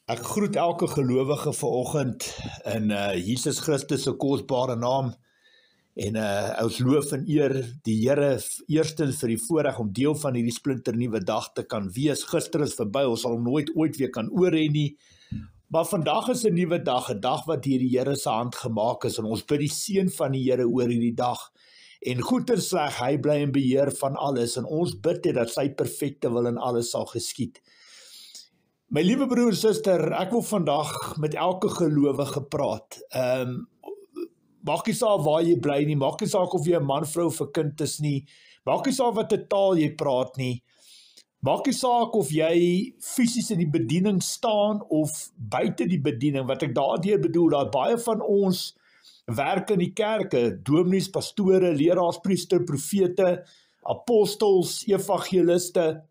Ek groet elke gelowige vanoggend in Jesus Christus se kosbare naam en ons loof en eer die Here eerstens vir die voorreg om deel van hierdie splinternuwe dag te kan wees. Gister is verby, ons sal hom nooit ooit weer kan oorhê nie. Maar vandag is 'n nuwe dag, 'n dag wat deur die Here se hand gemaak is en ons bid die seën van die Here oor hierdie dag. En goed en sleg, hy bly in beheer van alles en ons bid dit dat sy perfekte wil in alles sal geskied. My liewe broer en suster, ek wil vandag met elke gelowige praat. Maak nie saak waar jy bly nie, maak nie saak of jy 'n man, vrou of 'n kind is nie, maak nie saak wat 'n taal jy praat nie, maak nie saak of jy fisies in die bediening staan of buite die bediening. Wat ek daardeur bedoel, dat baie van ons werk in die kerke, dominees, pastore, leraars, priester, profete, apostels, evangeliste.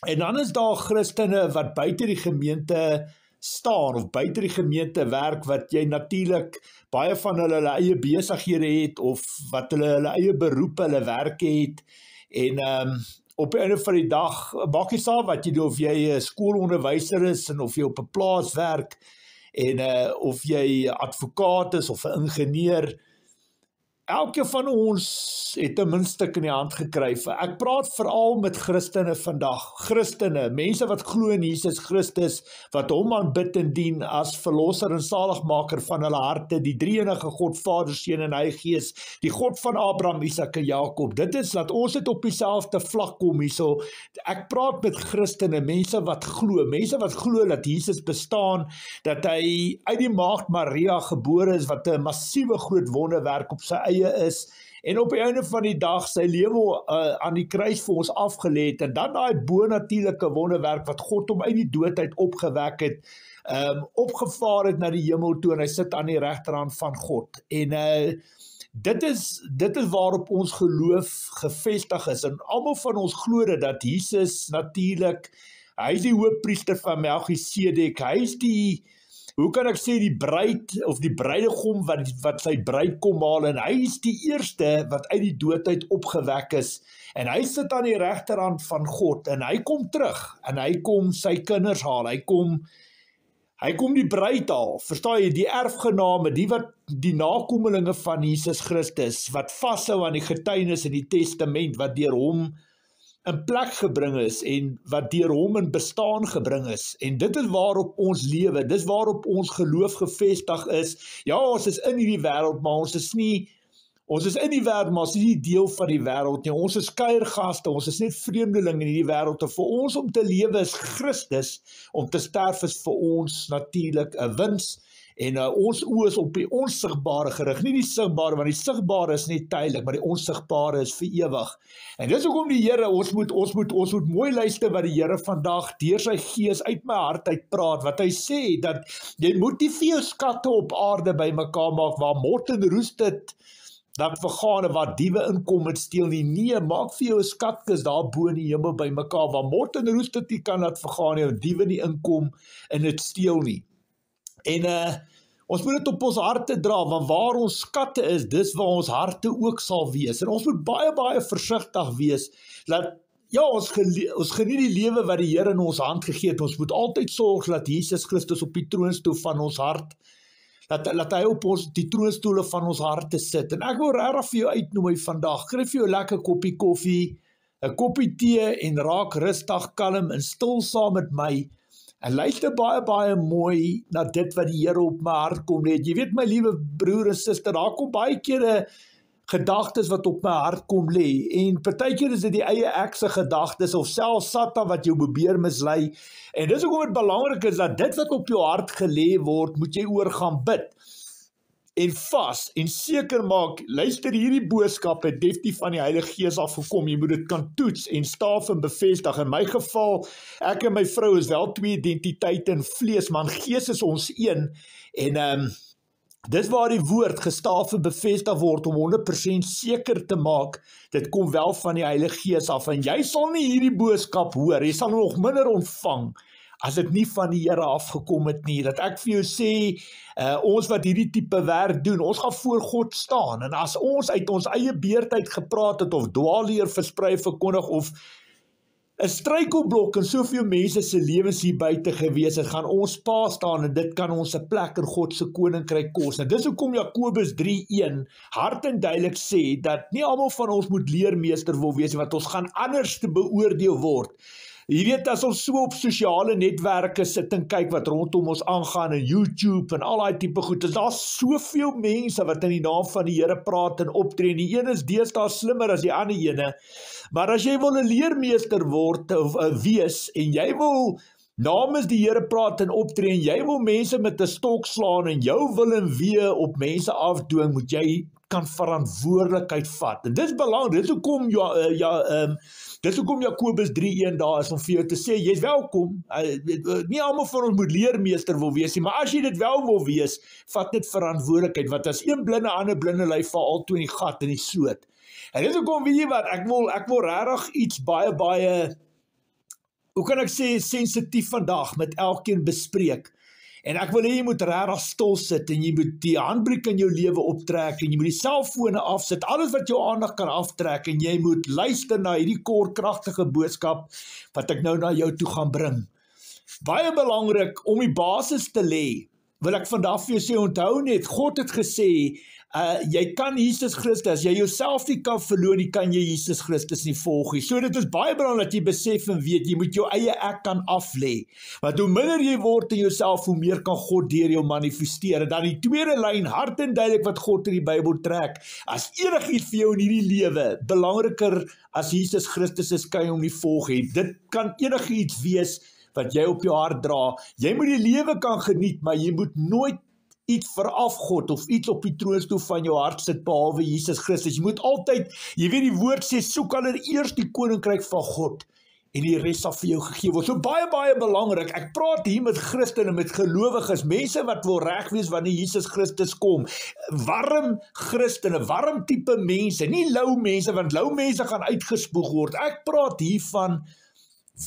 En dan is daar Christene wat buite die gemeente staan of buite die gemeente werk, wat jy natuurlik baie van hulle eie besighede het of wat hulle eie beroepe, hulle werk het. En op die einde van die dag, maak nie saak wat jy doen, of jy 'n skoolonderwyser is en of jy op 'n plaas werk en of jy advokaat is of 'n ingenieur. Elke van ons het 'n muntstuk in die hand gekry. Ek praat veral met Christene vandag. Christene, mense wat glo in Jesus Christus, wat hom aanbid en dien as verlosser en saligmaker van hulle harte, die drie-enige God, Vader, Seun en Heilige Gees, die God van Abraham, Isak en Jakob. Dit is dat ons dit op dieselfde vlak kom hierso. Ek praat met Christene, mense wat glo dat Jesus bestaan, dat hy uit die maagd Maria gebore is, wat 'n massiewe groot wonderwerk op sy eie is, en op die einde van die dag sy lewe aan die kruis vir ons afgelê het, en dan daai bonatuurlike wonderwerk wat God hom uit die dood uit opgewek het, opgevaar het na die hemel toe, en hy sit aan die regterhand van God. En dit is waarop ons geloof gevestig is, en almal van ons glo dat Jesus natuurlik, hy is die hoofpriester van Melchisedek, hy is die, hoe kan ek sê, die bruid of die bruidegom wat sy bruid kom haal, en hy is die eerste wat uit die dood uit opgewek is, en hy sit aan die regterhand van God, en hy kom terug, en hy kom sy kinders haal, hy kom die bruid haal, verstaan jy, die erfgename, die nakomelinge van Jesus Christus, wat vashou aan die getuienis in die testament, wat deur hom in plek gebring is, en wat deur hom in bestaan gebring is, en dit is waarop ons lewe, dis waarop ons geloof gevestig is. Ja, ons is in hierdie wêreld, maar ons is in die wêreld, maar ons is nie deel van die wêreld nie, ons is kuiergaste, ons is net vreemdelinge in hierdie wêreld, en vir ons om te lewe is Christus, om te sterf is vir ons natuurlik 'n wins, en ons oë is op die onsigbare gerig, nie die sigbare, want die sigbare is net tydelik, maar die onsigbare is vir ewig. En dis hoekom die Here, ons moet mooi luister wat die Here vandag deur sy gees uit my hart uit praat, wat hy sê, dat jy moet nie vir jou skatte op aarde bymekaar maak, waar mot en roes dit dat vergaan, waar diewe inkom en steel nie. Nee, maak vir jou 'n skatkis daar bo in die hemel bymekaar, waar mot en roes dit nie kan laat vergaan nie, en diewe nie inkom en dit steel nie. En ons moet dit op ons harte dra, want waar ons skatte is, dis waar ons harte ook sal wees. En ons moet baie, baie versigtig wees, dat ja, ons geniet die lewe wat die Here in ons hand gegee het. Ons moet altyd sorg dat Jesus Christus op die troonstoel van ons hart, dat hy op die troonstoele van ons harte sit. En ek wil regtig vir jou uitnooi vandag, kry vir jou 'n lekker koppie koffie, 'n koppie tee, en raak rustig, kalm en stil saam met my, en luister baie, baie mooi na dit wat die Here op my hart kom lê. Jy weet, my liewe broer en suster, daar kom baie kere gedagtes wat op my hart kom lê, en partykeer is dit die eie ek se gedagtes, of selfs Satan wat jou probeer mislei, en dis hoekom dit belangrik is, dat dit wat op jou hart gelê word, moet jy oor gaan bid, en vas, en seker maak, luister, hierdie boodskap het definitief van die Heilige Gees afgekom, jy moet dit kan toets, en staaf en bevestig. In my geval, ek en my vrou is wel twee identiteite in vlees, maar in gees is ons een, en dis waar die woord gestaaf en bevestig word, om 100% seker te maak, dit kom wel van die Heilige Gees af, en jy sal nie hierdie boodskap hoor, jy sal nog minder ontvang, as dit nie van die Here afgekom het nie. Dat ek vir jou sê, ons wat hierdie tipe werk doen, ons gaan voor God staan, en as ons uit ons eie beurtheid gepraat het, of dwaalleer versprei, verkondig, of 'n struikelblok in soveel mense se lewens hier buite gewees, het gaan ons pa staan en dit kan ons 'n plek in God se koninkryk kos. En dis hoekom Jakobus 3:1 hard en duidelik sê dat nie almal van ons moet leermeester wil wees, want ons gaan anders te beoordeel word. Jy weet, as ons so op sosiale netwerke sit en kyk wat rondom ons aangaan en YouTube en al daai tipe goed, is daar soveel mense wat in die naam van die Here praat en optree. En die een is deesdae slimmer as die ander ene. Maar as jy wil 'n leermeester word of wees en jy wil namens die Here praat en optree en jy wil mense met 'n stok slaan en jou wil en wee op mense afdwing, moet jy kan verantwoordelikheid vat. En dis belangrik, dis hoekom Jakobus 3:1 daar is om vir jou te sê, jy's welkom. Nie almal van ons moet leermeester wil wees nie, maar as jy dit wel wil wees, vat net verantwoordelikheid, want as een blinde ander blinde lui, val al twee in die gat en die soot. En dis hoekom, weet jy wat, ek wil regtig iets baie, hoe kan ek sê, sensitief vandag met elkeen bespreek. En ek wil hê jy moet regtig stil sit en jy moet die handbriek in jou lewe optrek en jy moet die selfone afsit, alles wat jou aandag kan aftrek en jy moet luister na hierdie kragtige boodskap wat ek nou na jou toe gaan bring. Baie belangrik om die basis te lê, wil ek vandag vir jou sê, onthou net, God het gesê, jy kan Jesus Christus, as jy jouself nie kan verloor nie, kan jy Jesus Christus nie volg nie. So dit is baie belangrik dat jy besef en weet, jy moet jou eie ek kan aflê. Want hoe minder jy word in jouself, hoe meer kan God deur jou manifesteer. En dan die tweede lyn, hard en duidelik wat God in die Bybel trek, as enigiets vir jou in hierdie lewe, belangriker as Jesus Christus is, kan jy hom nie volg nie. Dit kan enigiets wees wat jy op jou hart dra. Jy moet die lewe kan geniet, maar jy moet nooit iets veraf God of iets op die troonstoel van jou hart sit behalwe Jesus Christus. Jy moet altyd, jy weet die woord sê, soek allereerst die koninkryk van God en die res sal vir jou gegee word. So baie belangrik, ek praat hier met Christene, met gelowiges, mense wat wil reg wees wanneer Jesus Christus kom. Warm Christene, warm tipe mense, nie lou mense, want lou mense gaan uitgespoeg word. Ek praat hier van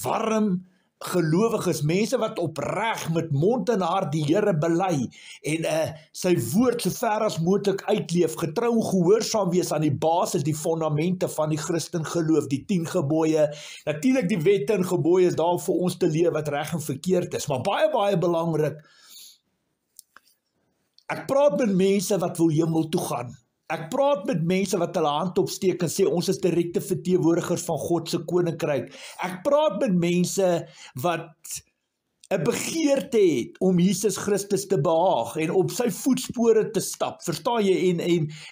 warm gelowiges, mense wat opreg met mond en hart die Here bely en sy woord so ver as moontlik uitleef, getrou en gehoorsaam wees aan die basis, die fondamente van die Christen geloof, die 10 gebooie. Natuurlik die wette en gebooie is daar vir ons te leer wat reg en verkeerd is, maar baie belangrik, ek praat met mense wat wil hemel toe gaan. Ek praat met mense wat hulle hand opsteek en sê, ons is direkte verteenwoordigers van God se koninkryk. Ek praat met mense wat 'n begeerte het om Jesus Christus te behaag en op sy voetspore te stap, verstaan jy,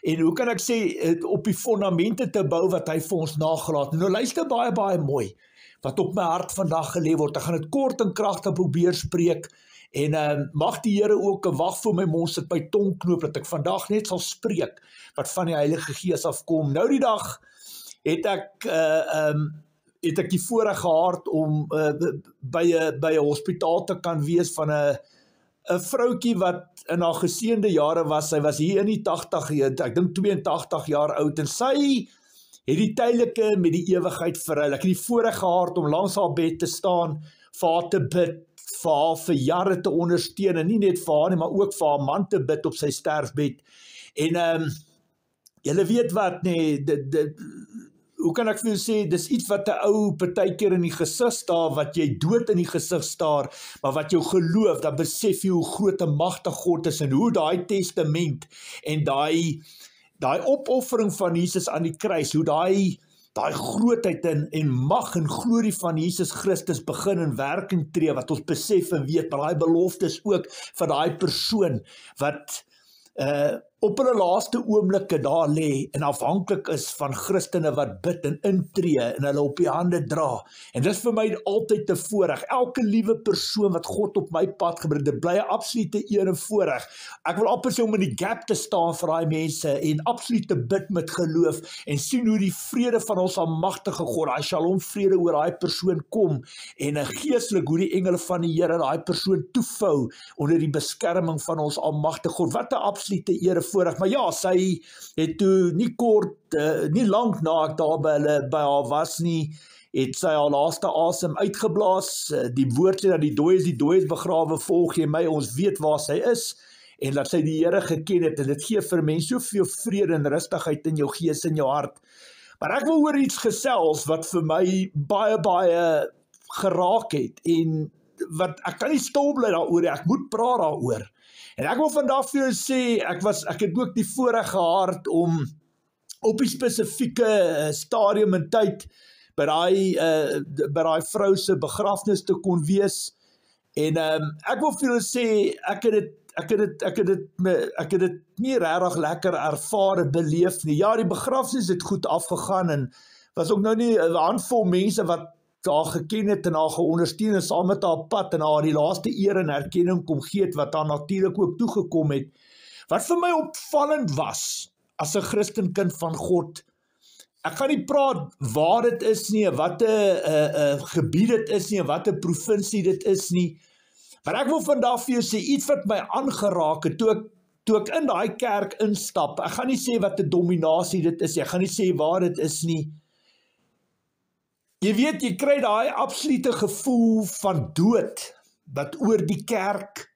en hoe kan ek sê, op die fondamente te bou wat hy vir ons nagelaat. Nou luister baie mooi, wat op my hart vandag gelê word. Ek gaan dit kort en kragtig probeer spreek, en mag die Here ook 'n wag vir my mond sit, my tongknoop, dat ek vandag net sal spreek, wat van die Heilige Gees afkom. Nou die dag het ek die voorreg gehad om by 'n hospitaal te kan wees van 'n vroutjie wat in haar geseënde jare was. Sy was hier in die 80, ek dink 82 jaar oud, en sy het die tydelike met die ewigheid verruil. Ek het die voorreg gehad om langs haar bed te staan, vir haar te bid, vir haar vir jare te ondersteun, en nie net vir haar nie, maar ook vir haar man te bid op sy sterfbed. En julle weet wat, nee, hoe kan ek vir jou sê, dis iets wat 'n ou partykeer in die gesig staar, wat jy dood in die gesig staar, maar wat jou geloof, dan besef jy hoe groot en magtig God is, en hoe daai testament, en daai opoffering van Jesus aan die kruis, hoe daai grootheid en mag en glorie van Jesus Christus begin in werking tree, wat ons besef en weet, maar daai belofte is ook vir daai persoon, wat op hulle laaste oomblikke daar lê en afhanklik is van Christene wat bid en intree en hulle op die hande dra. En dit is vir my altyd 'n voorreg. Elke liewe persoon wat God op my pad gebring, dit bly 'n absolute eer en voorreg. Ek wil amper sê om in die gap te staan vir daai mense en absoluut te bid met geloof en sien hoe die vrede van ons almagtige God, daai Shalom vrede oor daai persoon kom, en geestelik hoe die engele van die Here daai persoon toevou onder die beskerming van ons almagtige God. Wat 'n absolute eer voorreg. Maar ja, sy het toe nie lank na ek daar by haar was nie, het sy haar laaste asem uitgeblaas. Die woord sê dat die dooies begrawe, volg jy my, ons weet waar sy is, en dat sy die Here geken het, en dit gee vir mense soveel vrede en rustigheid in jou gees en jou hart. Maar ek wil oor iets gesels wat vir my baie geraak het en wat ek kan nie stil bly daaroor nie, ek moet praat daaroor. En ek wil vandag vir jou sê, ek het ook die voorreg gehad om op die spesifieke stadium en tyd by daai vrou se begrafnis te kon wees. En ek wil vir julle sê, ek het dit nie regtig lekker ervaar en beleef nie. Ja, die begrafnis het goed afgegaan en was ook nou nie 'n handvol mense wat haar geken het en haar geondersteun en saam met haar pad en haar die laaste eer en erkenning kom gee het, wat haar natuurlik ook toegekom het. Wat vir my opvallend was, as 'n Christenkind van God, ek gaan nie praat waar dit is nie, wat 'n gebied dit is nie, wat 'n provinsie dit is nie, maar ek wil vandag vir jou sê, iets wat my aangeraak het, toe ek in daai kerk instap, ek gaan nie sê wat 'n dominasie dit is, ek gaan nie sê waar dit is nie. Jy weet, jy kry daai absolute gevoel van dood, wat oor die kerk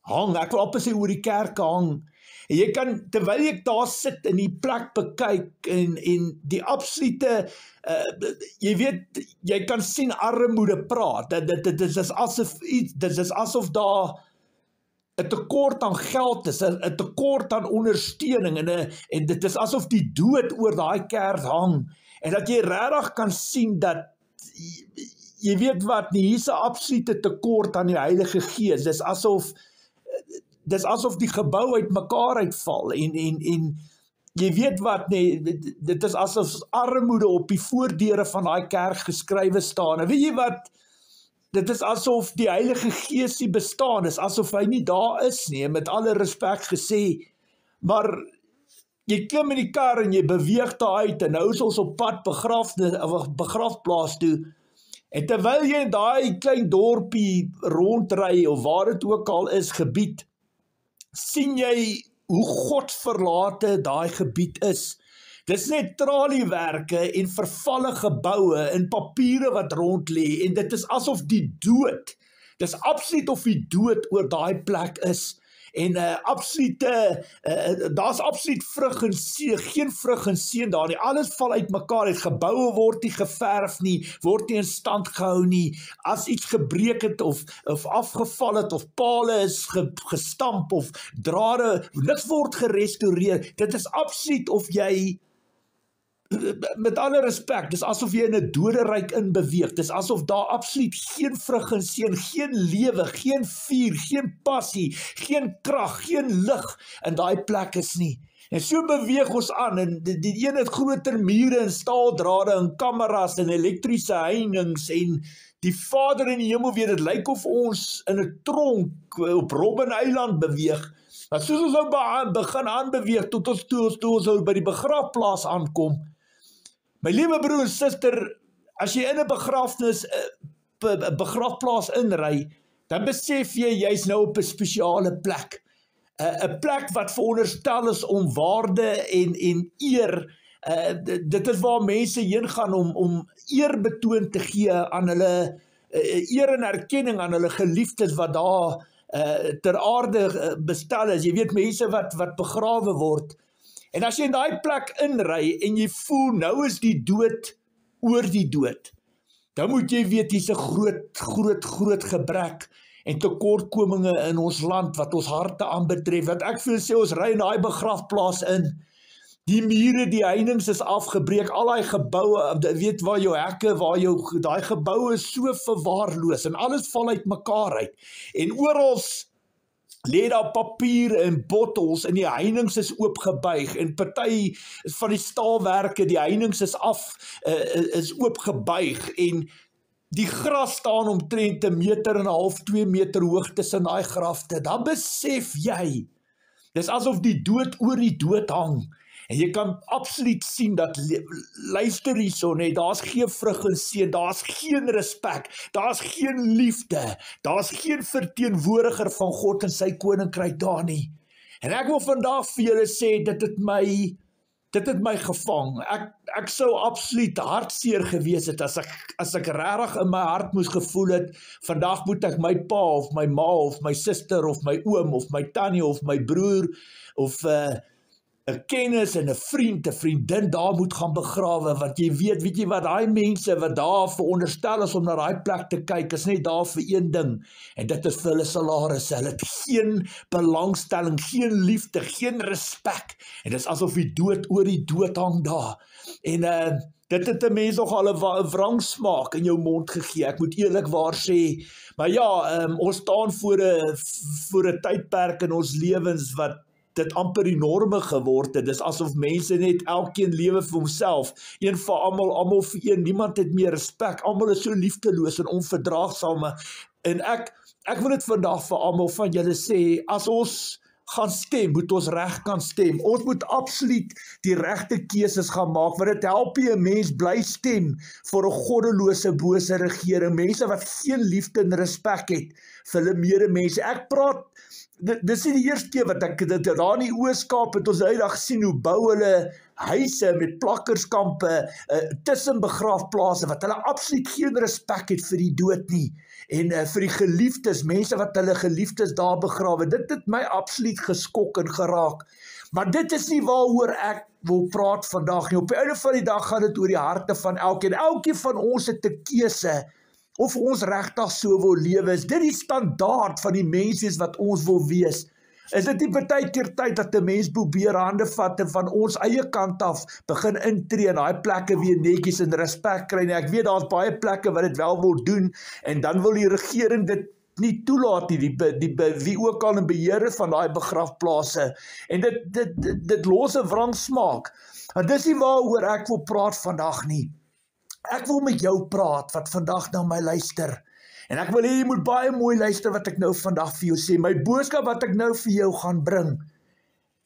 hang, ek wil amper sê oor die kerk hang, en jy kan, terwyl ek daar sit in die plek bekyk, en die absolute, jy weet, jy kan sien armoede praat, dit is asof daar 'n tekort aan geld is, 'n tekort aan ondersteuning, en dit is asof die dood oor daai kerk hang, en dat jy regtig kan sien dat, jy weet wat nie, hier's 'n absolute tekort aan die Heilige Gees, dis asof die gebou uit mekaar uitval, en jy weet wat nie, dit is asof armoede op die voordeure van daai kerk geskrywe staan, en weet jy wat, dit is asof die Heilige Gees nie bestaan, is asof hy nie daar is nie, met alle respek gesê, maar jy klim in die kar en jy beweeg daar uit, en nou is ons op pad begrafplaas toe, en terwyl jy in daai klein dorpie rondry, of waar dit ook al is, gebied, sien jy hoe godverlate daai gebied is. Dis net traliewerke en vervalle geboue en papiere wat rond lê, en dit is asof die dood, dis absoluut of die dood oor daai plek is, en daar's absoluut vrug en seën, geen vrug en seën daar nie, alles val uit mekaar uit, geboue word nie geverf nie, word nie in stand gehou nie, as iets gebreek het of afgeval het, of pale is gestamp, of drade, niks word gerestoreer, dit is absoluut of jy, met alle respek, dis asof jy in 'n doderyk inbeweeg, dis asof daar absoluut geen vrug en seën, geen lewe, geen vuur, geen passie, geen krag, geen lig in daai plek is nie. En so beweeg ons aan, en die een het groter mure en staaldrade en kameras en elektriese heininge, en die Vader in die hemel weet, dit lyk of ons in 'n tronk op Robben Eiland beweeg, maar soos ons nou begin aanbeweeg, tot ons nou by die begrafplaas aankom. My liewe broer en suster, as jy in 'n begrafplaas inry, dan besef jy's nou op 'n spesiale plek. 'n plek wat veronderstel is om waarde en eer, dit is waar mense heen gaan om eer betoon te gee aan hulle, eer en erkenning aan hulle geliefdes wat daar ter aarde bestel is. Jy weet, mense wat begrawe word. En as jy in daai plek inry en jy voel, nou is die dood oor die dood, dan moet jy weet, hier's 'n groot gebrek en tekortkominge in ons land wat ons harte aanbetref. Wat ek vir sê, ons ry in daai begrafplaas in, die mure, die heininge is afgebreek, al daai geboue, weet waar jou hekke, daai geboue is so verwaarloos en alles val uit mekaar uit. En oral lê daar papier en bottels en die heininge is oopgebuig en party van die staalwerke, die heininge is oopgebuig en die gras staan omtrent 1,5 meter, 2 meter hoog tussen daai grafte. Dan besef jy, dis asof die dood oor die dood hang. En jy kan absoluut sien dat, luister hierson, daar's geen vrug en seën, daar's geen respek, daar's geen liefde, daar's geen verteenwoordiger van God en sy koninkryk daar nie. En ek wil vandag vir julle sê, dit het my gevang. Ek sou absoluut hartseer gewees het as ek regtig in my hart moes gevoel het, vandag moet ek my pa of my ma of my suster of my oom of my tannie of my broer of 'n kennis en 'n vriend, 'n vriendin daar moet gaan begrawe, want jy weet jy wat, daai mense wat daar veronderstel is om na daai plek te kyk, is net daar vir een ding, en dit is vir hulle salarisse. Hulle het geen belangstelling, geen liefde, geen respek, en dit is asof die dood oor die dood hang daar, en dit het 'n mens nog al 'n wrangsmaak in jou mond gegee, ek moet eerlikwaar sê, maar ja, ons staan voor 'n tydperk in ons lewens wat dit amper die norme geword het. Dis asof mense net elkeen lewe vir homself, een vir almal vir een, niemand het meer respek, almal is so liefdeloos en onverdraagsame, en ek wil dit vandag vir almal van julle sê, as ons gaan stem, moet ons reg kan stem. Ons moet absoluut die regte keuses gaan maak, want dit help nie 'n mens bly stem vir 'n goddelose, bose regering, mense wat geen liefde en respek het vir hulle medemense. Ek praat, dis nie die eerste keer wat ek dit daar in die Oos-Kaap het ons uitdag gesien hoe bou hulle huise met plakkerskampe tussen begraafplase wat hulle absoluut geen respek het vir die dood nie, en vir die geliefdes, mense wat hulle geliefdes daar begrawe. Dit het my absoluut geskok en geraak. Maar dit is nie waaroor ek wil praat vandag nie. Op die einde van die dag gaan dit oor die harte van elkeen. Elkeen van ons het 'n keuse of ons regtig so wil lewe. Is dit die standaard van die mense wat ons wil wees? Is dit nie partykeer tyd dat 'n mens probeer hande vat en van ons eie kant af begin intree en daai plekke weer netjies en respek kry nie? Ek weet daar's baie plekke wat dit wel wil doen, en dan wil die regering dit nie toelaat nie, wie ook al in beheer van daai begrafplase, en dit los 'n wrangsmaak. En dis nie waaroor ek wil praat vandag nie. Ek wil met jou praat wat vandag na my luister. En ek wil hê jy moet baie mooi luister wat ek nou vandag vir jou sê. My boodskap wat ek nou vir jou gaan bring.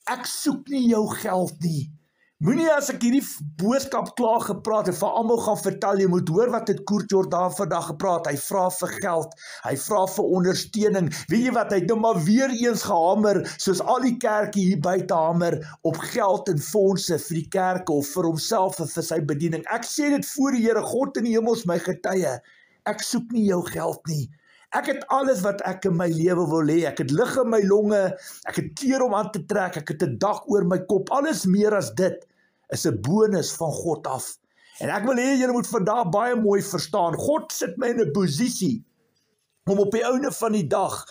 Ek soek nie jou geld nie. Moenie as ek hierdie boodskap klaar gepraat het, vir almal gaan vertel, jy moet hoor wat het Koert Jordaan vandag gepraat. Hy vra vir geld, hy vra vir ondersteuning. Weet jy wat, hy het nou maar weer eens gehamer, soos al die kerke hier buite hamer, op geld en fondse vir die kerke of vir homself en vir sy bediening. Ek sê dit voor die Here, God in die hemels my getuie. Ek soek nie jou geld nie. Ek het alles wat ek in my lewe wil hê. Ek het lug in my longe, ek het klere om aan te trek, ek het 'n dak oor my kop. Alles meer as dit is 'n bonus van God af. En ek wil hê julle moet vandag baie mooi verstaan. God sit my in 'n posisie om op die einde van die dag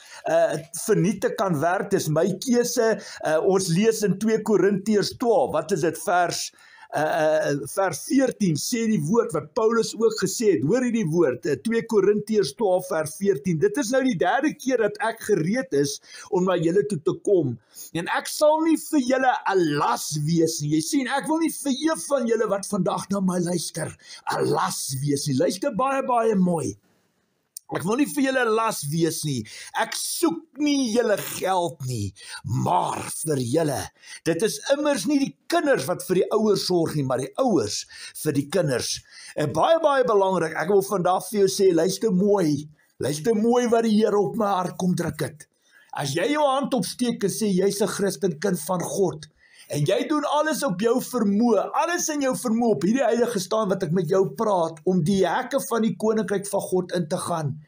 verniet te kan werk. Dis my keuse. Ons lees in 2 Korintiërs 12. Wat is dit? Vers 14 sê die woord wat Paulus ook gesê het. Hoor hierdie woord, 2 Korintiërs 12 vers 14. Dit is nou die 3de keer dat ek gereed is om na julle toe te kom. En ek sal nie vir julle 'n las wees nie. Jy sien, ek wil nie vir een van julle wat vandag na my luister 'n las wees nie. Luister baie, baie mooi. Ek wil nie vir julle las wees nie. Ek soek nie julle geld nie, maar vir julle. Dit is immers nie die kinders wat vir die ouers sorg nie, maar die ouers vir die kinders. En baie, baie belangrik, ek wil vandag vir jou sê, luister mooi wat die Here op my hart kom druk het. As jy jou hand opsteek en sê, jy's 'n Christen kind van God, en jy doen alles op jou vermoë, alles in jou vermoë, op hierdie heilige staan wat ek met jou praat, om die hekke van die koninkryk van God in te gaan,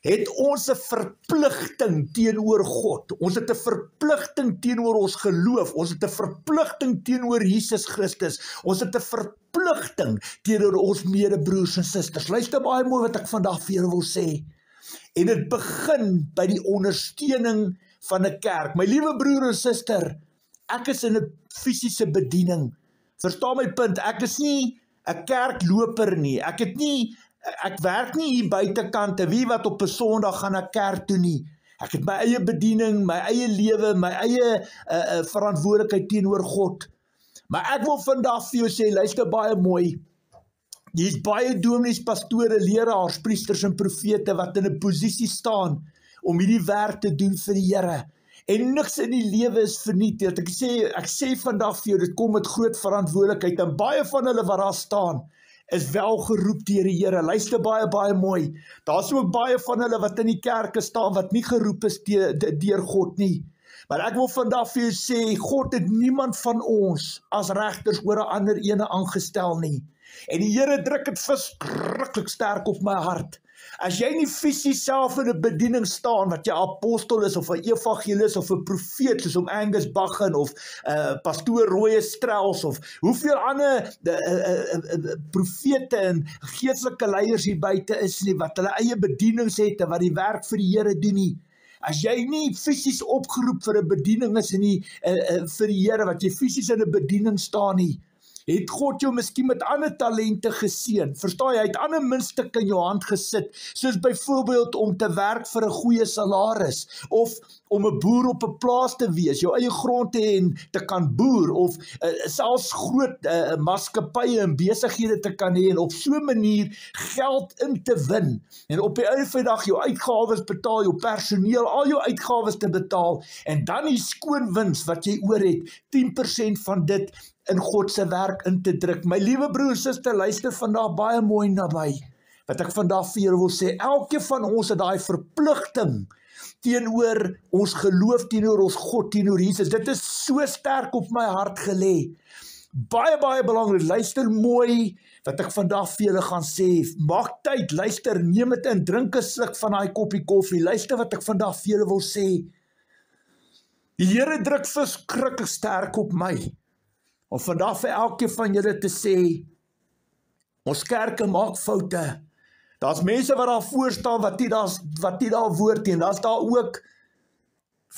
het ons 'n verpligting teenoor God. Ons het 'n verpligting teenoor ons geloof. Ons het 'n verpligting teenoor Jesus Christus. Ons het 'n verpligting teenoor ons medebroers en susters. Luister baie mooi wat ek vandag vir julle wil sê. En dit begin by die ondersteuning van 'n kerk. My liewe broer en suster, ek is in 'n fisiese bediening. Verstaan my punt, ek is nie 'n kerkloper nie. Ek werk nie hier buitekant, wie wat op 'n Sondag gaan na kerk toe nie. Ek het my eie bediening, my eie lewe, my eie verantwoordelikheid teenoor God. Maar ek wil vandag vir jou sê, luister baie mooi. Hier's baie dominees, pastore, leraars, priesters en profete wat in 'n posisie staan om hierdie werk te doen vir die Here. En niks in die lewe is vernietig. Ek sê vandag vir jou, dit kom met groot verantwoordelikheid, en baie van hulle wat daar staan, is wel geroep deur die Here. Luister baie, baie mooi. Daar's ook baie van hulle wat in die kerke staan, wat nie geroep is deur God nie. Maar ek wil vandag vir jou sê, God het niemand van ons as regters oor 'n ander ene aangestel nie. En die Here druk dit verskriklik sterk op my hart, As jy nie fisies self in 'n bediening staan, wat jy apostel is, of 'n evangelis, of 'n profeet, soos om Angus Baggen, of pastoor Roy Strauss, of hoeveel ander profete en geestelike leiers hier buite is nie, wat hulle eie bedienings het, en wat die werk vir die Here doen nie. As jy nie fisies opgeroep vir 'n bediening is, vir die Here, wat jy fisies in 'n bediening staan nie, het God jou miskien met ander talente geseën. Verstaan jy, hy het ander muntstukke in jou hand gesit, soos byvoorbeeld om te werk vir 'n goeie salaris, of om 'n boer op 'n plaas te wees, jou eie grond te hê en te kan boer, of selfs groot maatskappye en besighede te kan hê, en op so 'n manier geld in te win, en op die einde van die dag jou uitgawes betaal, jou personeel, al jou uitgawes te betaal, en dan die skoon wins wat jy oor het, 10% van dit in God se werk in te druk. My liewe broer en suster, luister vandag baie mooi na my. Wat ek vandag vir julle wil sê, elke van ons het daai verpligting teenoor ons geloof, teenoor ons God, teenoor Jesus. Dit is so sterk op my hart gelê. Baie, baie belangrik, luister mooi wat ek vandag vir julle gaan sê. Maak tyd, luister, neem dit in, drink 'n sluk van daai koppie koffie. Luister wat ek vandag vir julle wil sê. Die Here druk verskriklik sterk op my, om vandag vir elkeen van julle te sê, ons kerke maak foute. Daar's mense wat daar voor staan, wat nie daar woord teen. Daar's daar ook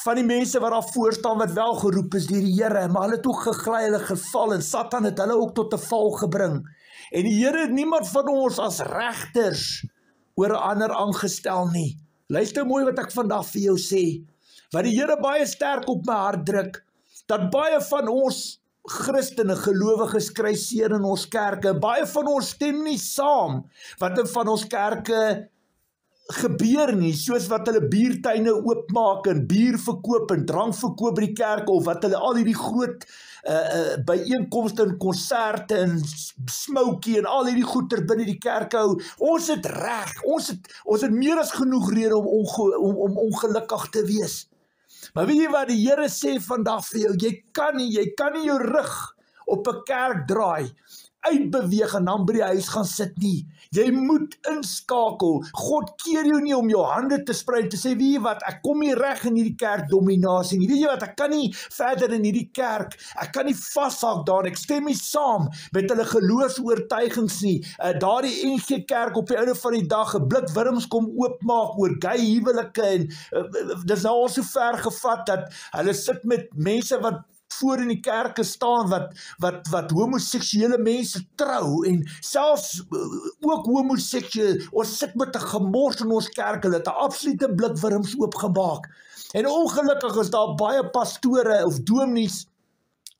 van die mense wat daar voor staan, wat wel geroep is deur die Here, maar hulle het ook gegly, hulle geval, en Satan het hulle ook tot 'n val gebring. En die Here het niemand van ons as regters oor 'n ander aangestel nie. Luister mooi wat ek vandag vir jou sê, wat die Here baie sterk op my hart druk, dat baie van ons Christene, gelowiges kry seer in ons kerke. Baie van ons stem nie saam wat in van ons kerke gebeur nie, soos wat hulle biertuine oopmaak en bier verkoop en drank verkoop by die kerke, of wat hulle al hierdie groot byeenkomste en konserte en smokie en al hierdie goeder binne die kerke hou. Ons het reg, ons het meer as genoeg rede om ongelukkig te wees. Maar weet jy wat die Here sê vandag vir jou, jy kan nie jou rug op 'n kerk draai, uitbeweeg en dan by die huis gaan sit nie. Jy moet inskakel. God keer jou nie om jou hande te sprei en te sê, weet jy wat, ek kom nie reg in hierdie kerk dominasie nie. Weet jy wat, ek kan nie verder in hierdie kerk, ek kan nie vashak daar, ek stem nie saam met hulle geloofsoortuigings nie. Daardie NG Kerk op die einde van die dag 'n blik wurms kom oopmaak oor gay huwelike, en dis nou al so ver gevat dat hulle sit met mense wat voor in die kerke staan, wat homoseksuele mense trou, en selfs ook homoseksuele, ons sit met 'n gemors in ons kerk, hulle het 'n absolute blikwurms oopgemaak. En ongelukkig is daar baie pastore of dominees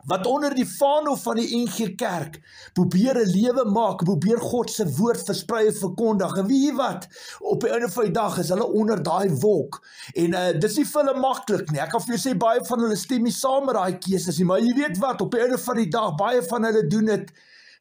wat onder die vaandel van die NG Kerk probeer 'n lewe maak, probeer God se woord versprei en verkondig. En weet jy wat? Op die einde van die dag is hulle onder daai wolk. En dis nie vir hulle maklik nie. Ek kan vir jou sê, baie van hulle stem nie saam met daai keuses nie, maar jy weet wat? Op die einde van die dag, baie van hulle doen dit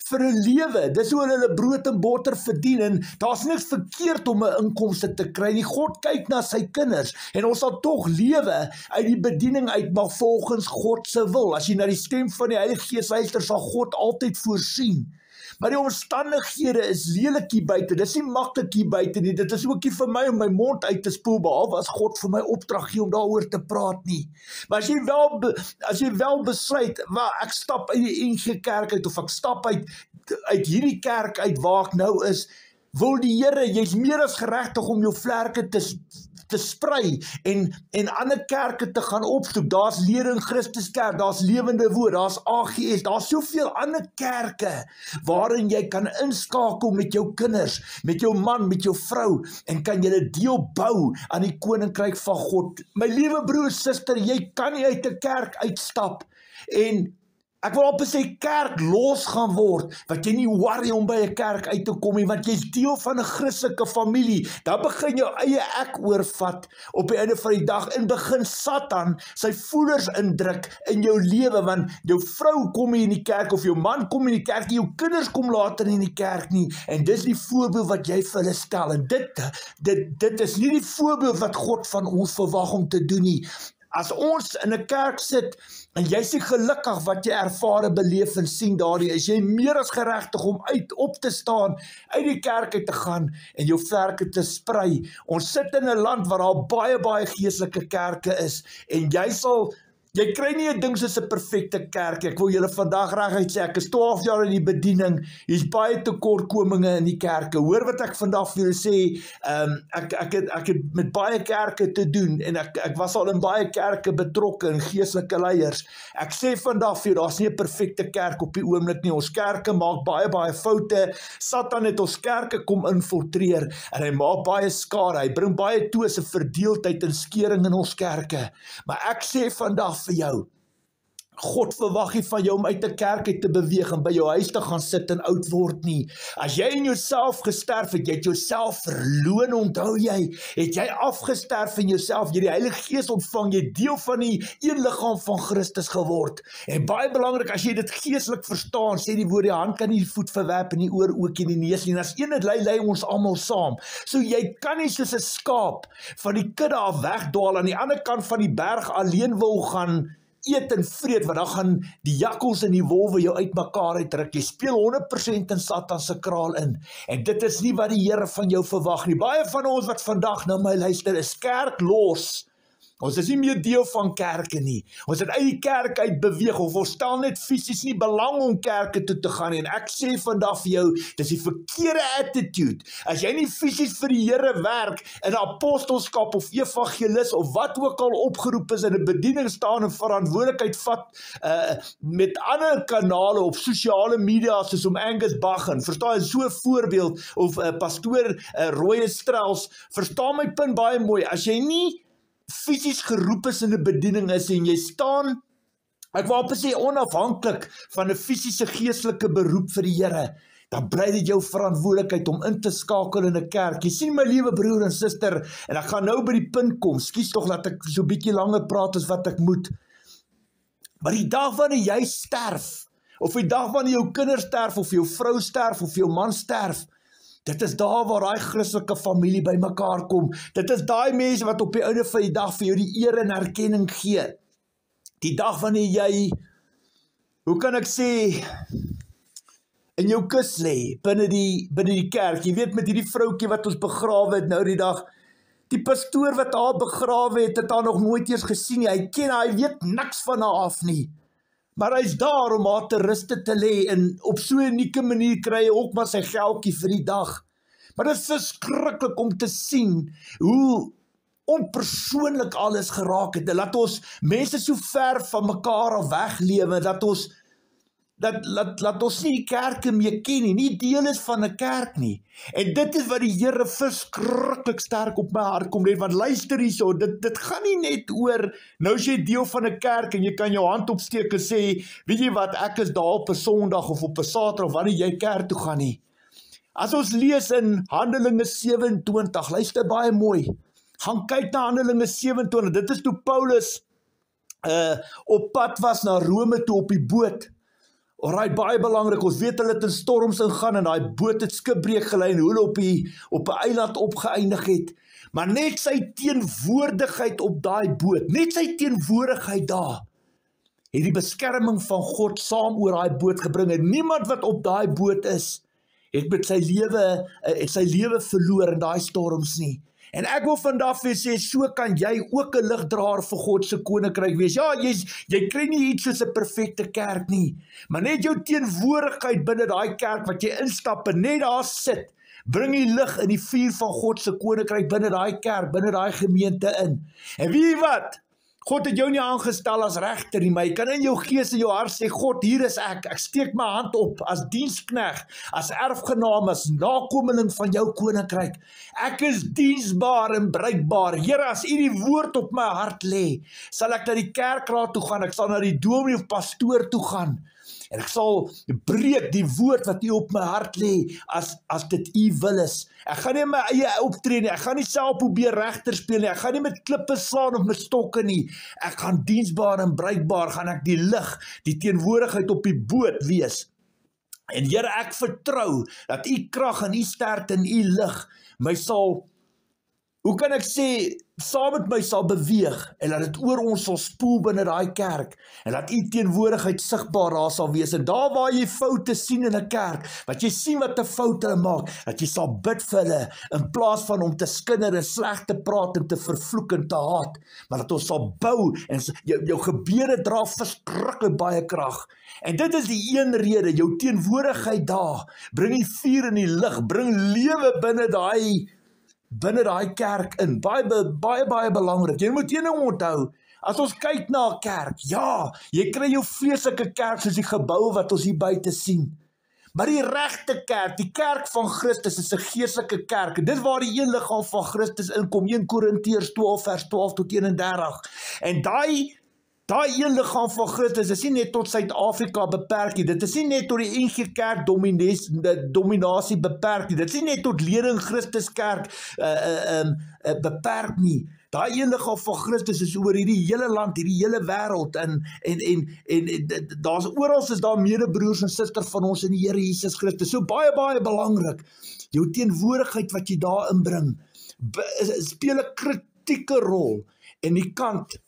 vir 'n lewe. Dis hoe hulle brood en botter verdien, en daar's niks verkeerd om 'n inkomste te kry nie. God kyk na sy kinders, en ons sal tog lewe uit die bediening uit, maar volgens God se wil. As jy na die stem van die Heilige Gees luister, sal God altyd voorsien. Maar die omstandighede is lelik hier buite. Dis nie maklik hier buite nie. Dit is ook nie vir my om my mond uit te spoel, behalwe as God vir my opdrag gee om daaroor te praat nie. Maar as jy wel besluit, maar ek stap uit die NG Kerk uit, of ek stap uit hierdie kerk uit waar ek nou is, wil die Here, jy's meer as geregtig om jou vlerke te sprei en ander kerke te gaan opsoek. Daar's Lering Christus Kerk, daar's Lewende Woord, daar's AGS, daar's soveel ander kerke waarin jy kan inskakel met jou kinders, met jou man, met jou vrou, en kan jy deel bou aan die koninkryk van God. My liewe broer, suster, jy kan nie uit 'n kerk uitstap en ek wil op sê kerk los gaan word, wat jy nie worry om by 'n kerk uit te kom nie, want jy's deel van 'n Christelike familie. Dan begin jou eie ek oorvat op die einde van die dag, en begin Satan sy voeders indruk in jou lewe, want jou vrou kom nie in die kerk, of jou man kom in die kerk, jou kinders kom later in die kerk nie, en dis die voorbeeld wat jy vir hulle stel, en dit is nie die voorbeeld wat God van ons verwag om te doen nie. As ons in 'n kerk sit en jy is gelukkig wat jy ervaar en beleef en sien daardie, is jy meer as geregtig om op te staan, uit die kerk uit te gaan en jou vlerke te sprei. Ons sit in 'n land waar daar baie geestelike kerke is en jy kry nie 'n ding soos 'n perfekte kerk. Ek wil julle vandag reguit sê, ek is 12 jaar in die bediening, hier's baie tekortkominge in die kerke. Hoor wat ek vandag vir julle sê, ek het met baie kerke te doen, en ek was al in baie kerke betrokke, in geestelike leiers. Ek sê vandag vir julle, daar's nie 'n perfekte kerk op die oomblik nie. Ons kerke maak baie foute. Satan het ons kerke kom infiltreer, en hy maak baie skade. Hy bring baie twis en verdeeldheid en skering in ons kerke. Maar ek sê vandag vir jou, God verwag nie van jou om uit 'n kerk uit te beweeg en by jou huis te gaan sit en oud word nie. As jy in jouself gesterf het, jy het jouself verloon, onthou jy, het jy afgesterf in jouself, jy die Heilige Gees ontvang, jy deel van die een liggaam van Christus geword. En baie belangrik, as jy dit geestelik verstaan, sê die woord, die hand kan nie die voet verwerp en die oor ook nie, die neus nie, en as een het lei ons almal saam. So jy kan nie soos 'n skaap van die kudde af wegdwaal, aan die ander kant van die berg alleen wil gaan eet en vreet, want dan gaan die jakkals en die wolwe jou uit mekaar uitruk. Jy speel 100% in Satan se kraal in. En dit is nie wat die Here van jou verwag nie. Baie van ons wat vandag na my luister, is kerklos. Ons is nie meer deel van kerke nie. Ons het uit die kerk uit beweeg, of ons stel net fisies nie belang om kerke toe te gaan nie. En ek sê vandag vir jou, dis die verkeerde attitude. As jy nie fisies vir die Here werk, in apostelskap of evangelis, of wat ook al opgeroep is, in 'n bediening staan en verantwoordelikheid vat, met ander kanale op sosiale media, soos om Angus Baggen, verstaan, so 'n voorbeeld, of pastoor Roy Strauss, verstaan my punt baie mooi. As jy nie fisies geroep is in 'n bediening is en jy staan, ek wil amper sê onafhanklik van 'n fisiese geestelike beroep vir die Here, dan bly dit jou verantwoordelikheid om in te skakel in 'n kerk. Jy sien my liewe broer en suster, en ek gaan nou by die punt kom, skus tog dat ek so 'n bietjie langer praat as wat ek moet. Maar die dag wanneer jy sterf, of die dag wanneer jou kinders sterf, of jou vrou sterf, of jou man sterf, dit is daar waar daai Christelike familie by mekaar kom. Dit is daai mense wat op die einde van die dag vir jou die eer en erkenning gee. Die dag wanneer jy, hoe kan ek sê, in jou kus lê, binne die kerk. Jy weet, met hierdie vroukie wat ons begrawe het nou die dag, die pastoor wat haar begrawe het haar nog nooit eers gesien nie. Hy ken haar, hy weet niks van haar af nie. Maar hy's daar om haar te ruste te lê, en op so 'n unieke manier kry hy ook maar sy geldjie vir die dag. Maar dit is verskriklik om te sien hoe onpersoonlik alles geraak het. Laat ons mense so ver van mekaar af weglewe, dat ons nie die kerke meer ken nie deel is van 'n kerk nie. En dit is wat die Here verskriklik sterk op my hart kom net, want luister hierso, dit gaan nie net oor, nou is jy deel van 'n kerk en jy kan jou hand opsteek en sê, weet jy wat, ek is daar op 'n Sondag of op 'n Saterdag, wanneer jy kerk toe gaan nie. As ons lees in Handelinge 27, luister baie mooi, gaan kyk na Handelinge 27, dit is toe Paulus op pad was na Rome toe op die boot. Alright, baie belangrik, ons weet hulle het in storms ingaan en daai boot het skipbreek gelei en hoe hulle op 'n eiland opgeëindig het. Maar net sy teenwoordigheid op daai boot, net sy teenwoordigheid daar, het die beskerming van God saam oor daai boot gebring, en niemand wat op daai boot is, het met sy lewe verloor in daai storms nie. En ek wil vandag vir sê, so kan jy ook 'n ligdraer vir God se koninkryk wees. Ja, jy kry nie iets soos 'n perfekte kerk nie, maar net jou teenwoordigheid binne daai kerk wat jy instap en net daar sit, bring die lig in die vuur van God se koninkryk binne daai kerk, binne daai gemeente in. En weet jy wat? God het jou nie aangestel as regter nie, maar jy kan in jou gees en jou hart sê, God, hier is ek steek my hand op as dienskneg, as erfgenaam, as nakomeling van jou koninkryk. Ek is diensbaar en bruikbaar. Here, as U die woord op my hart lê, sal ek na die kerkraad toe gaan, ek sal na die dominee of pastoor toe gaan, en ek sal breek die woord wat U op my hart lê, as dit U wil is. Ek gaan nie my eie optree nie, ek gaan nie self probeer regter speel nie, ek gaan nie met klippe slaan of met stokke nie. Ek gaan diensbaar en bruikbaar, gaan ek die lig, die teenwoordigheid op die boot wees. En Here, ek vertrou dat U krag en U sterkte en U lig my sal hoe kan ek sê, saam met my sal beweeg, en dat dit oor ons sal spoel binne daai kerk, en dat u teenwoordigheid sigbaar daar sal wees, en daar waar jy foute sien in 'n kerk, wat jy sien wat 'n fout hulle maak, dat jy sal bid vir hulle, in plaas van om te skinder en sleg te praat en te vervloek en te haat, maar dat ons sal bou, en jou gebede dra verskriklik baie krag, en dit is die een rede, jou teenwoordigheid daar, bring die vuur in die lig, bring lewe binne daai kerk in, baie belangrik. Jy moet een ding onthou, as ons kyk na 'n kerk, ja, jy kry jou vleeslike kerk soos die geboue wat ons hier buite sien, maar die regte kerk, die kerk van Christus is 'n geestelike kerk, en dit waar die een liggaam van Christus inkom, 1 Korintiërs 12 vers 12 tot 31, en daai een liggaam van Christus is nie net tot Suid-Afrika beperk nie, dit is nie net tot die NG Kerk dominasie beperk nie, dit is nie net tot lede in Christus Kerk beperk nie. Daai een liggaam van Christus is oor hierdie hele land, hierdie hele wêreld, en daar's oral is daar medebroers en susters van ons in die Here Jesus Christus. So baie belangrik. Jou teenwoordigheid wat jy daar inbring, speel 'n kritieke rol in die kant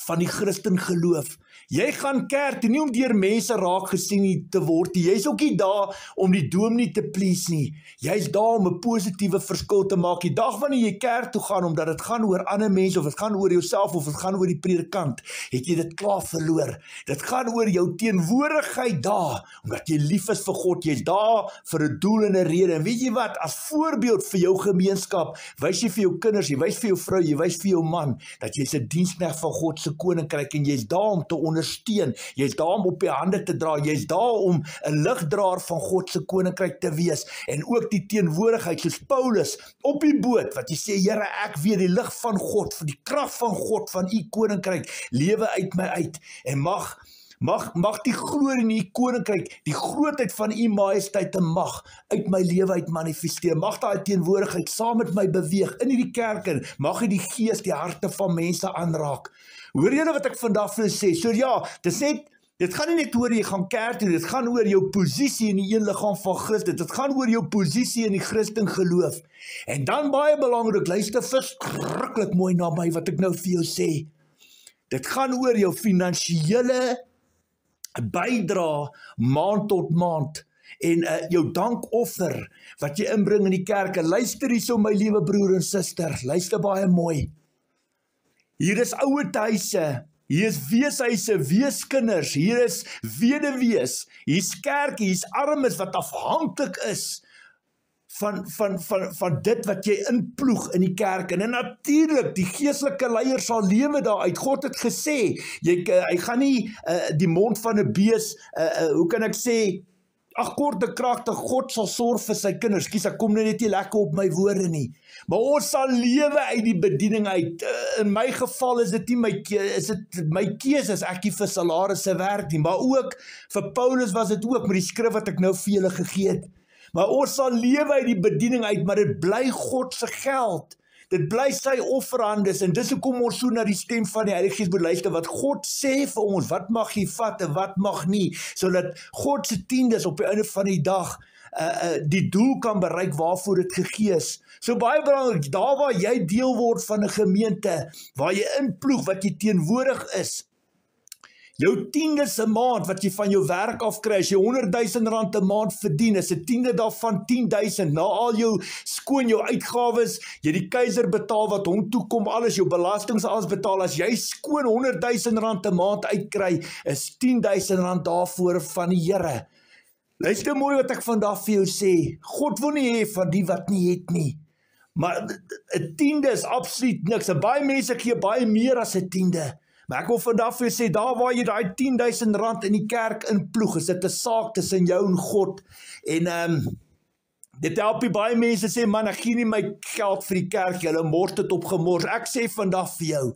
van die Christen geloof. Jy gaan kerk nie om deur mense raak gesien te word nie. Jy's ook nie daar om die dominee te please nie. Jy's daar om 'n positiewe verskil te maak. Die dag wanneer jy kerk toe gaan, omdat dit gaan oor ander mense, of dit gaan oor jouself, of dit gaan oor die predikant, het jy dit klaar verloor. Dit gaan oor jou teenwoordigheid daar, omdat jy lief is vir God. Jy's daar vir 'n doel en 'n rede. En weet jy wat? As voorbeeld vir jou gemeenskap, wys jy vir jou kinders, jy wys vir jou vrou, jy wys vir jou man, dat jy's 'n diensknegt van God se koninkryk, en jy's daar om te ondersteun, jy's daar om op die hande te dra, jy's daar om 'n ligdraer van God se koninkryk te wees, en ook die teenwoordigheid, soos Paulus, op die boot, wat jy sê, Here, ek weet die lig van God, vir die krag van God, van u koninkryk, lewe uit my uit, en mag die glorie in u koninkryk, die grootheid van u majesteit en mag, uit my lewe uit manifesteer, mag daai teenwoordigheid saam met my beweeg, in die kerk in, mag hy die gees, die harte van mense aanraak. Hoor julle wat ek vandag vir sê? So ja, dit gaan nie net oor jy gaan kerk toe, dit gaan oor jou posisie in die een liggaam van Christus, dit gaan oor jou posisie in die Christen geloof. En dan baie belangrik, luister verskriklik mooi na my wat ek nou vir jou sê. Dit gaan oor jou finansiële bydra maand tot maand, en jou dankoffer wat jy inbring in die kerk. En luister hierso my liewe broer en suster, luister baie mooi. Hier is ouerhuise, hier is weeshuise, weeskinders, hier is weduwees, hier is kerk, hier is armes wat afhanklik is van dit wat jy inploeg in die kerk. En natuurlik, die geestelike leier sal lewe daaruit. God het gesê, hy gaan nie die mond van 'n bees, hoe kan ek sê, kort en kragtig, God sal sorg vir sy kinders. Ek kom net nie lekker op my woorde nie. Maar ons sal lewe uit die bediening uit. In my geval is dit nie my keuse as ek nie vir salarisse werk nie, maar ook vir Paulus was dit ook met die skrif wat ek nou vir julle gegee het. Maar ons sal lewe uit die bediening uit, maar dit bly God se geld. Dit bly sy offerhandes, en dis hoekom ons so na die stem van die Heilige Gees moet luister, wat God sê vir ons, wat mag jy vat en wat mag nie, sodat God se tiendes op die einde van die dag die doel kan bereik waarvoor dit gegee is. So baie belangrik, daar waar jy deel word van 'n gemeente, waar jy inploeg, wat jy teenwoordig is, jou tiendes 'n maand wat jy van jou werk af kry, as jy R100,000 'n maand verdien, is 'n tiende daarvan 10,000, na al jou jou uitgawes, jy die keiser betaal wat hom toekom, alles jou belastings alles betaal, as jy skoon R100,000 'n maand uitkry, is R10,000 daarvoor van die Here. Luister mooi wat ek vandag vir jou sê, God wil nie hê van die wat nie het nie, maar 'n tiende is absoluut niks, en baie mense gee baie meer as 'n tiende. Maar ek wil vandag vir jou sê, daar waar jy daai R10,000 in die kerk inploeg, is dit 'n saak tussen jou en God. En dit help nie, baie mense sê, man, ek gee nie my geld vir die kerk, julle mors dit op gemors. Ek sê vandag vir jou,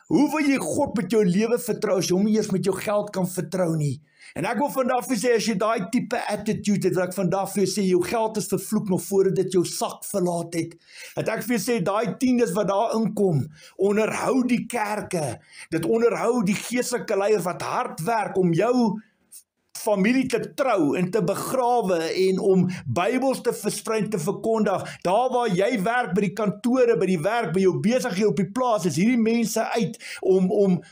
hoe wil jy God met jou lewe vertrou, as jy hom eers met jou geld kan vertrou nie? En ek wil vandag vir sê, as jy daai tipe attitude het, wat ek vandag vir jou sê, jou geld is vervloek nog voordat dit jou sak verlaat het. Dat ek vir jou sê, daai tiendes wat daar inkom, onderhou die kerke, dit onderhou die geestelike leier wat hard werk om jou familie te trou en te begrawe en om Bybels te versprei en te verkondig. Daar waar jy werk, by die kantore, by die werk, by jou besighede op die plaas, is hierdie mense uit om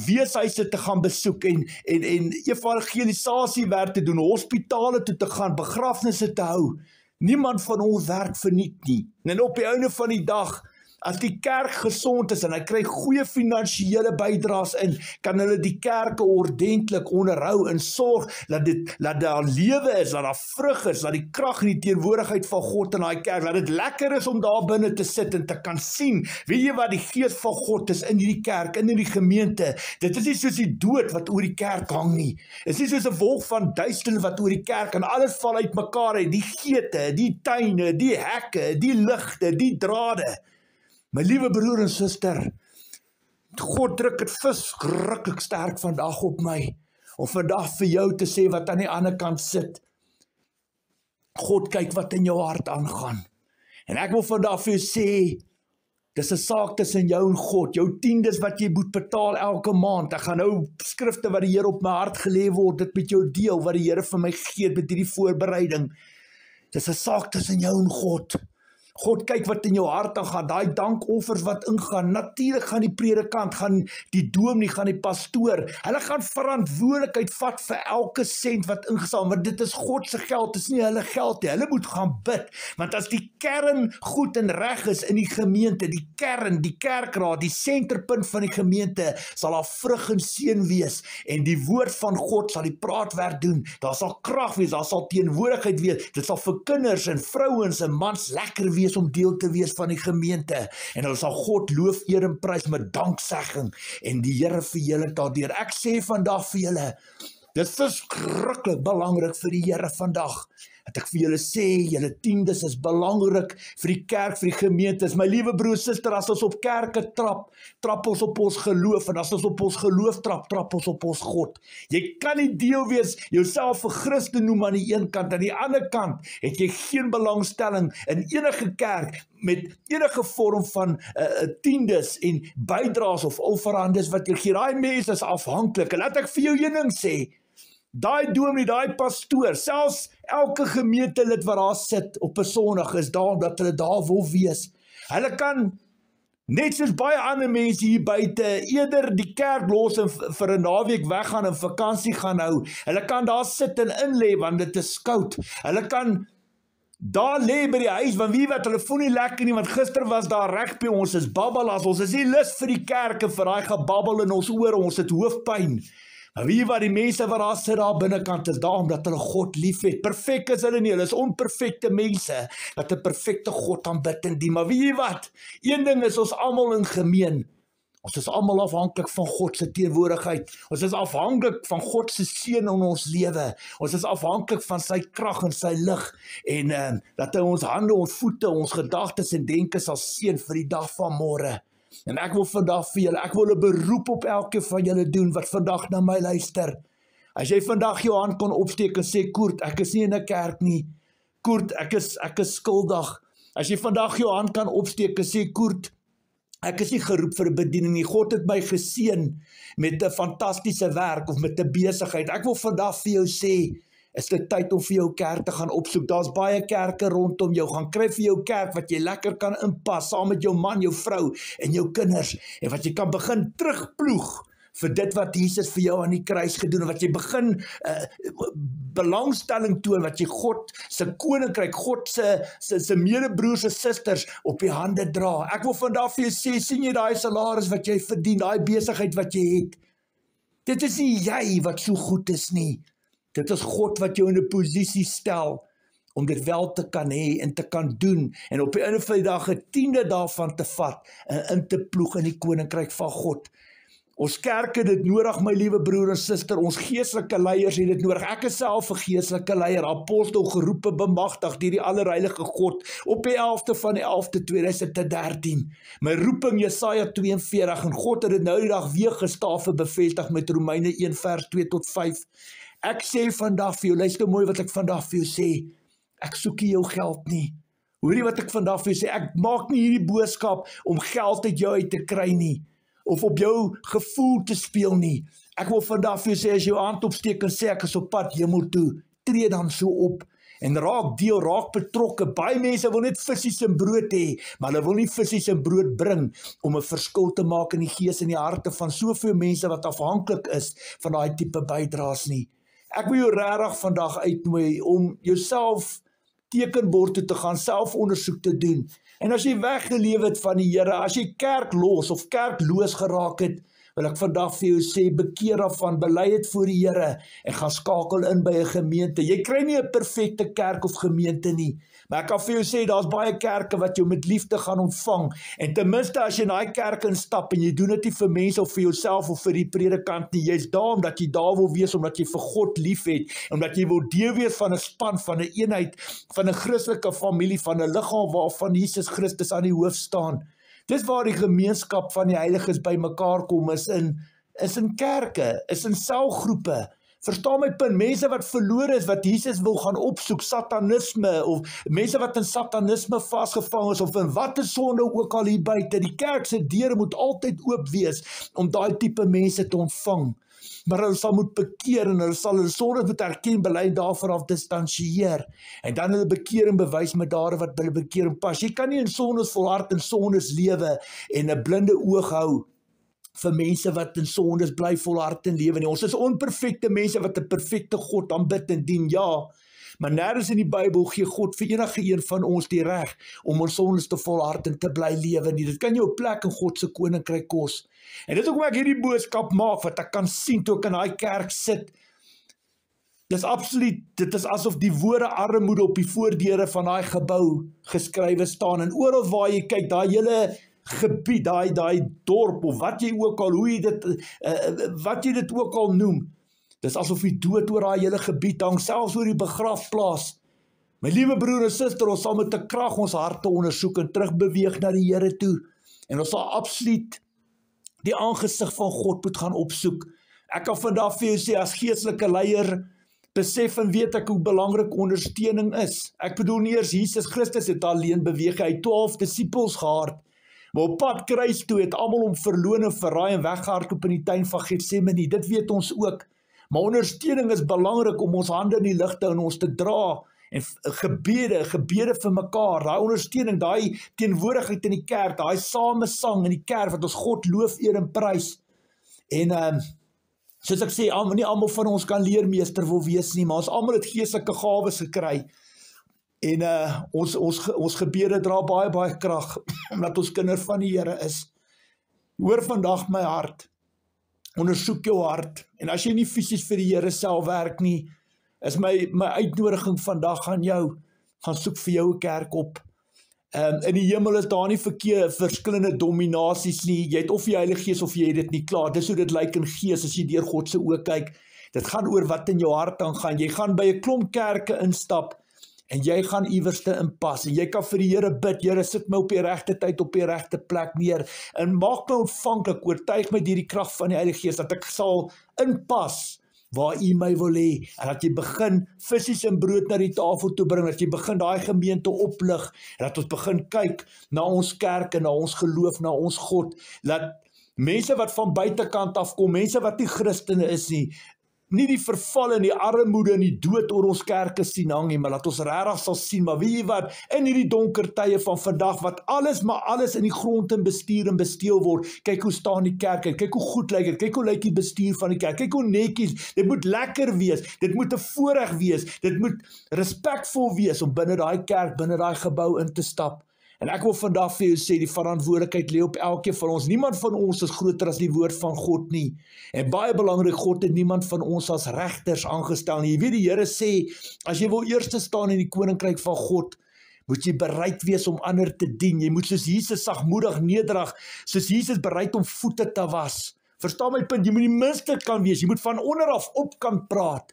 weeshuise te gaan besoek en evangelisasiewerk te doen, hospitale toe te gaan, begrafnisse te hou. Niemand van ons werk verniet nie. En op die einde van die dag, as die kerk gesond is en hy kry goeie finansiële bydraes in, kan hulle die kerke ordentlik onderhou en sorg dat daar lewe is, dat daar vrug is, dat die krag en die teenwoordigheid van God in daai kerk, dat dit lekker is om daar binne te sit en te kan sien, weet jy wat, die gees van God is in hierdie kerk, in hierdie gemeente. Dit is nie soos die dood wat oor die kerk hang nie. Dit is nie soos 'n wolk van duisternis wat oor die kerk, en alles val uit mekaar uit, die geete, die tuine, die hekke, die ligte, die drade. My liewe broer en suster, God druk het verskriklik sterk vandag op my, om vandag vir jou te sê wat aan die ander kant sit. God kyk wat in jou hart aangaan. En ek wil vandag vir jou sê, dis 'n saak tussen jou en God, jou tiendes wat jy moet betaal elke maand. Ek gaan nou skrifte wat die Here op my hart gelê word, dit met jou deel, wat die Here vir my gee met hierdie voorbereiding. Dis 'n saak tussen jou en God. God kyk wat in jou hart aangaan, daai dankoffers wat ingaan. Natuurlik gaan die predikant, gaan die dominee, gaan die pastoor. Hulle gaan verantwoordelikheid vat vir elke sent wat ingesaam, want dit is God se geld, dit is nie hulle geld nie. Hulle moet gaan bid, want as die kern goed en reg is in die gemeente, die kern, die kerkraad, die senterpunt van die gemeente, sal daar vrug en seën wees, en die woord van God sal die praatwerk doen. Daar sal krag wees, daar sal teenwoordigheid wees. Dit sal vir kinders en vrouens en mans lekker wees om deel te wees van die gemeente, en hulle sal God loof, eer en prys met danksegging, en die Here vir julle daardeur. Ek sê vandag vir julle, dit is verskriklik belangrik vir die Here vandag, dat ek vir julle sê, julle tiendes is belangrik vir die kerk, vir die gemeentes. My liewe broer, suster, as ons op kerke trap ons op ons geloof, en as ons op ons geloof trap ons op ons God. Jy kan nie deel wees, jouself 'n Christen noem aan die een kant, aan die ander kant het jy geen belangstelling in enige kerk, met enige vorm van tiendes en bydraes of offerandes wat jy gee. Daai mense is afhanklik, en laat ek vir jou een ding sê, daai dominee, daai pastoor, selfs elke gemeentelid wat daar sit op 'n Sondag is daar omdat hulle daar wil wees. Hulle kan, net soos baie ander mense hier buite, eerder die kerk los en vir 'n naweek weggaan en vakansie gaan hou. Hulle kan daar sit en inlê, want dit is koud. Hulle kan daar lê by die huis, want wie wat, hulle voel nie lekker nie, want gister was daar rugby, ons is babbelas, ons is nie lus vir die kerk en vir daai gebabbel in ons ore, ons het hoofpyn. Maar wie wat, die mense wat daar sit daar binnekant is daar omdat hulle God lief het. Perfek is hulle nie, hulle is onperfekte mense wat 'n perfekte God aanbid en dien. Maar wie wat, een ding is ons almal in gemeen. Ons is almal afhanklik van God se teenwoordigheid. Ons is afhanklik van God se seën in ons lewe. Ons is afhanklik van sy krag en sy lig, en dat hy ons hande, ons voete, ons gedagtes en denke sal seën vir die dag van môre. En ek wil vandag vir julle, ek wil 'n beroep op elkeen van julle doen wat vandag na my luister. As jy vandag jou hand kon opsteek en sê, Koert, ek is nie in 'n kerk nie. Koert, ek is skuldig. As jy vandag jou hand kan opsteek en sê, Koert, ek is nie geroep vir 'n bediening nie. God het my geseën met 'n fantastiese werk of met 'n besigheid. Ek wil vandag vir jou sê, is dit tyd om vir jou kerk te gaan opsoek. Daar's baie kerke rondom jou. Gaan kry vir jou kerk wat jy lekker kan inpas, saam met jou man, jou vrou en jou kinders, en wat jy kan begin terugploeg vir dit wat Jesus vir jou aan die kruis gedoen het, wat jy begin belangstelling toon, wat jy God se koninkryk, God se medebroers en susters op die hande dra. Ek wil vandag vir jou sê, sien jy daai salaris wat jy verdien, daai besigheid wat jy het? Dit is nie jy wat so goed is nie. Dit is God wat jou in 'n posisie stel om dit wel te kan hê en te kan doen, en op die einde van die dag 'n tiende daarvan te vat en in te ploeg in die koninkryk van God. Ons kerk het dit nodig, my liewe broer en suster, ons geestelike leiers het dit nodig. Ek is self 'n geestelike leier, apostel, geroepe, bemagtig deur die allerheilige God op die 11de van die 11de 2013. My roeping Jesaja 42, en God het dit nou die dag weer gestaaf en bevestig met Romeine 1 vers 2 tot 5. Ek sê vandag vir jou, luister mooi wat ek vandag vir jou sê, ek soek nie jou geld nie. Hoorie wat ek vandag vir jou sê, ek maak nie hierdie boodskap om geld uit jou uit te kry nie, of op jou gevoel te speel nie. Ek wil vandag vir jou sê, as jy jou hand opsteek en sê, ek is op pad hemel toe, tree dan so op, en raak deel, raak betrokke. Baie mense wil net visies en brood hê, maar hulle wil nie visies en brood bring, om 'n verskil te maak in die gees en die harte van soveel mense wat afhanklik is van daai tipe bydraes nie. Ek wil jou regtig vandag uitnooi om jouself tekenbord toe te gaan, selfondersoek te doen. En as jy weggeleef het van die Here, as jy kerk los of kerkloos geraak het, wil ek vandag vir jou sê, bekeer daarvan, bely dit voor die Here en gaan skakel in by 'n gemeente. Jy kry nie 'n perfekte kerk of gemeente nie, maar ek kan vir jou sê, daar's baie kerke wat jou met liefde gaan ontvang, en ten minste as jy in daai kerk instap, en jy doen dit nie vir mense of vir jouself of vir die predikant nie, jy's daar omdat jy daar wil wees, omdat jy vir God lief het, omdat jy wil deel wees van 'n span, van 'n eenheid, van 'n Christelike familie, van 'n liggaam waarvan Jesus Christus aan die hoof staan. Dis waar die gemeenskap van die heiliges by mekaar kom, is in kerke, is in selgroepe. Verstaan my punt, mense wat verlore is, wat Jesus wil gaan opsoek, satanisme, of mense wat in satanisme vasgevang is, of in watter sonde ook al hier buite. Die kerk se deure moet altyd oop wees, om daai tipe mense te ontvang. Maar hulle sal moet bekeer, en hulle sal hulle sondes moet erken, bely en daarvan af distansieer, en dan hulle bekering bewys met dade wat by hulle bekering pas. Jy kan nie in sondes volhard en sondes lewe, en 'n blinde oog hou vir mense wat in sondes bly volhard en lewe nie. Ons is onperfekte mense wat 'n perfekte God aanbid en dien, ja, maar nêrens in die Bybel gee God vir enige een van ons die reg om ons sondes te volhard en te bly lewe nie. Dit kan jou 'n plek in God se koninkryk kos. En dit is hoekom ek hierdie boodskap maak, wat ek kan sien toe ek in daai kerk sit. Dit is asof die woorde armoede op die voordeure van daai gebou geskrywe staan, en oral waar jy kyk, daai hele gebied, daai dorp, of wat jy ook al, wat jy dit ook al noem, dis asof die dood oor daai hele gebied hang, selfs oor die begrafplaas. My liewe broer en suster, ons sal met 'n krag ons harte ondersoek en terugbeweeg na die Here toe, en ons sal absoluut die aangesig van God moet gaan opsoek. Ek kan vandag vir jou sê, as geestelike leier, besef en weet ek hoe belangrik ondersteuning is. Ek bedoel nie eers Jesus Christus het alleen beweeg, hy het 12 disippels gehad, maar op pad kruis toe het almal hom verloon en verraai en weggehardloop in die tuin van Getsemane. Dit weet ons ook. Maar ondersteuning is belangrik om ons hande in die lug te hou en ons te dra, en gebede vir mekaar, daai ondersteuning, daai teenwoordigheid in die kerk, daai samesang in die kerk, wat ons God loof, eer en prys. En soos ek sê, nie almal van ons kan leermeester wil wees nie, maar ons almal het geestelike gawes gekry. En ons gebede dra baie krag, omdat ons kinders van die Here is. Hoor vandag my hart, ondersoek jou hart, en as jy nie fisies vir die Here self werk nie, is my uitnodiging vandag aan jou, gaan soek vir jou 'n kerk op. In die hemel is daar nie verskillende dominasies nie, jy het of die Heilige Gees of jy het dit nie, klaar, dis hoe dit lyk in gees, as jy deur God se oë kyk. Dit gaan oor wat in jou hart aangaan. Jy gaan by 'n klomp kerke instap, en jy gaan iewerste inpas, en jy kan vir die Here bid, Here, sit my op die regte tyd, op die regte plek neer, en maak my ontvanklik, oortuig my deur die krag van die Heilige Gees, dat ek sal inpas waar U my wil hê, en dat jy begin visies en brood na die tafel toe bring, dat jy begin daai gemeente oplig, en dat ons begin kyk na ons kerk, en na ons geloof, na ons God, dat mense wat van buitekant afkom, mense wat nie Christene is nie die verval en die armoede en die dood oor ons kerke sien hang nie, maar dat ons regtig sal sien, maar weet jy wat, in hierdie donker tye van vandag, wat alles in die grond en bestuur en besteel word, kyk hoe staan die kerk, kyk hoe goed lyk dit, kyk hoe lyk die bestuur van die kerk, kyk hoe netjies, dit moet lekker wees, dit moet 'n voorreg wees, dit moet respekvol wees, om binne daai kerk, binne daai gebou in te stap. En ek wil vandag vir jou sê, die verantwoordelikheid lê op elkeen van ons. Niemand van ons is groter as die woord van God nie. En baie belangrik, God het niemand van ons as regters aangestel nie. Jy weet, die Here sê, as jy wil eerste staan in die koninkryk van God, moet jy bereid wees om ander te dien. Jy moet soos Jesus sagmoedig, nederig, soos Jesus bereid om voete te was. Verstaan my punt, jy moet die minste kan wees, jy moet van onder af op kan praat.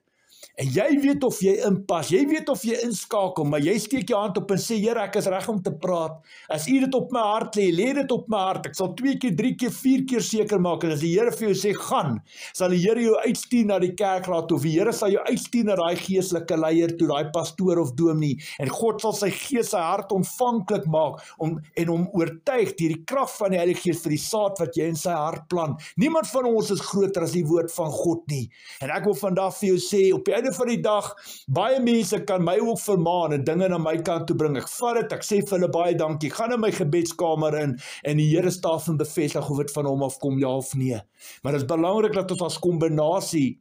En jy weet of jy inpas, jy weet of jy inskakel, maar jy steek jou hand op en sê, Here, ek is reg om te praat. As U dit op my hart lê, lê dit op my hart. Ek sal 2 keer, 3 keer, 4 keer seker maak. En as die Here vir jou sê, gaan, sal die Here jou uitstuur na die kerkraad toe, of die Here sal jou uitstuur na daai geestelike leier toe, daai pastoor of dominee. En God sal sy gees, sy hart ontvanklik maak en hom oortuig deur die krag van die Heilige Gees vir die saad wat jy in sy hart plant. Niemand van ons is groter as die woord van God nie. En ek wil vandag vir jou sê, op die einde van die dag, baie mense kan my ook vermaan en dinge na my kant toe bring. Ek vat dit, ek sê vir hulle baie dankie, gaan in my gebedskamer in en die Here staaf en bevestig of dit van hom afkom, ja of nee. Maar dit is belangrik dat ons as kombinasie,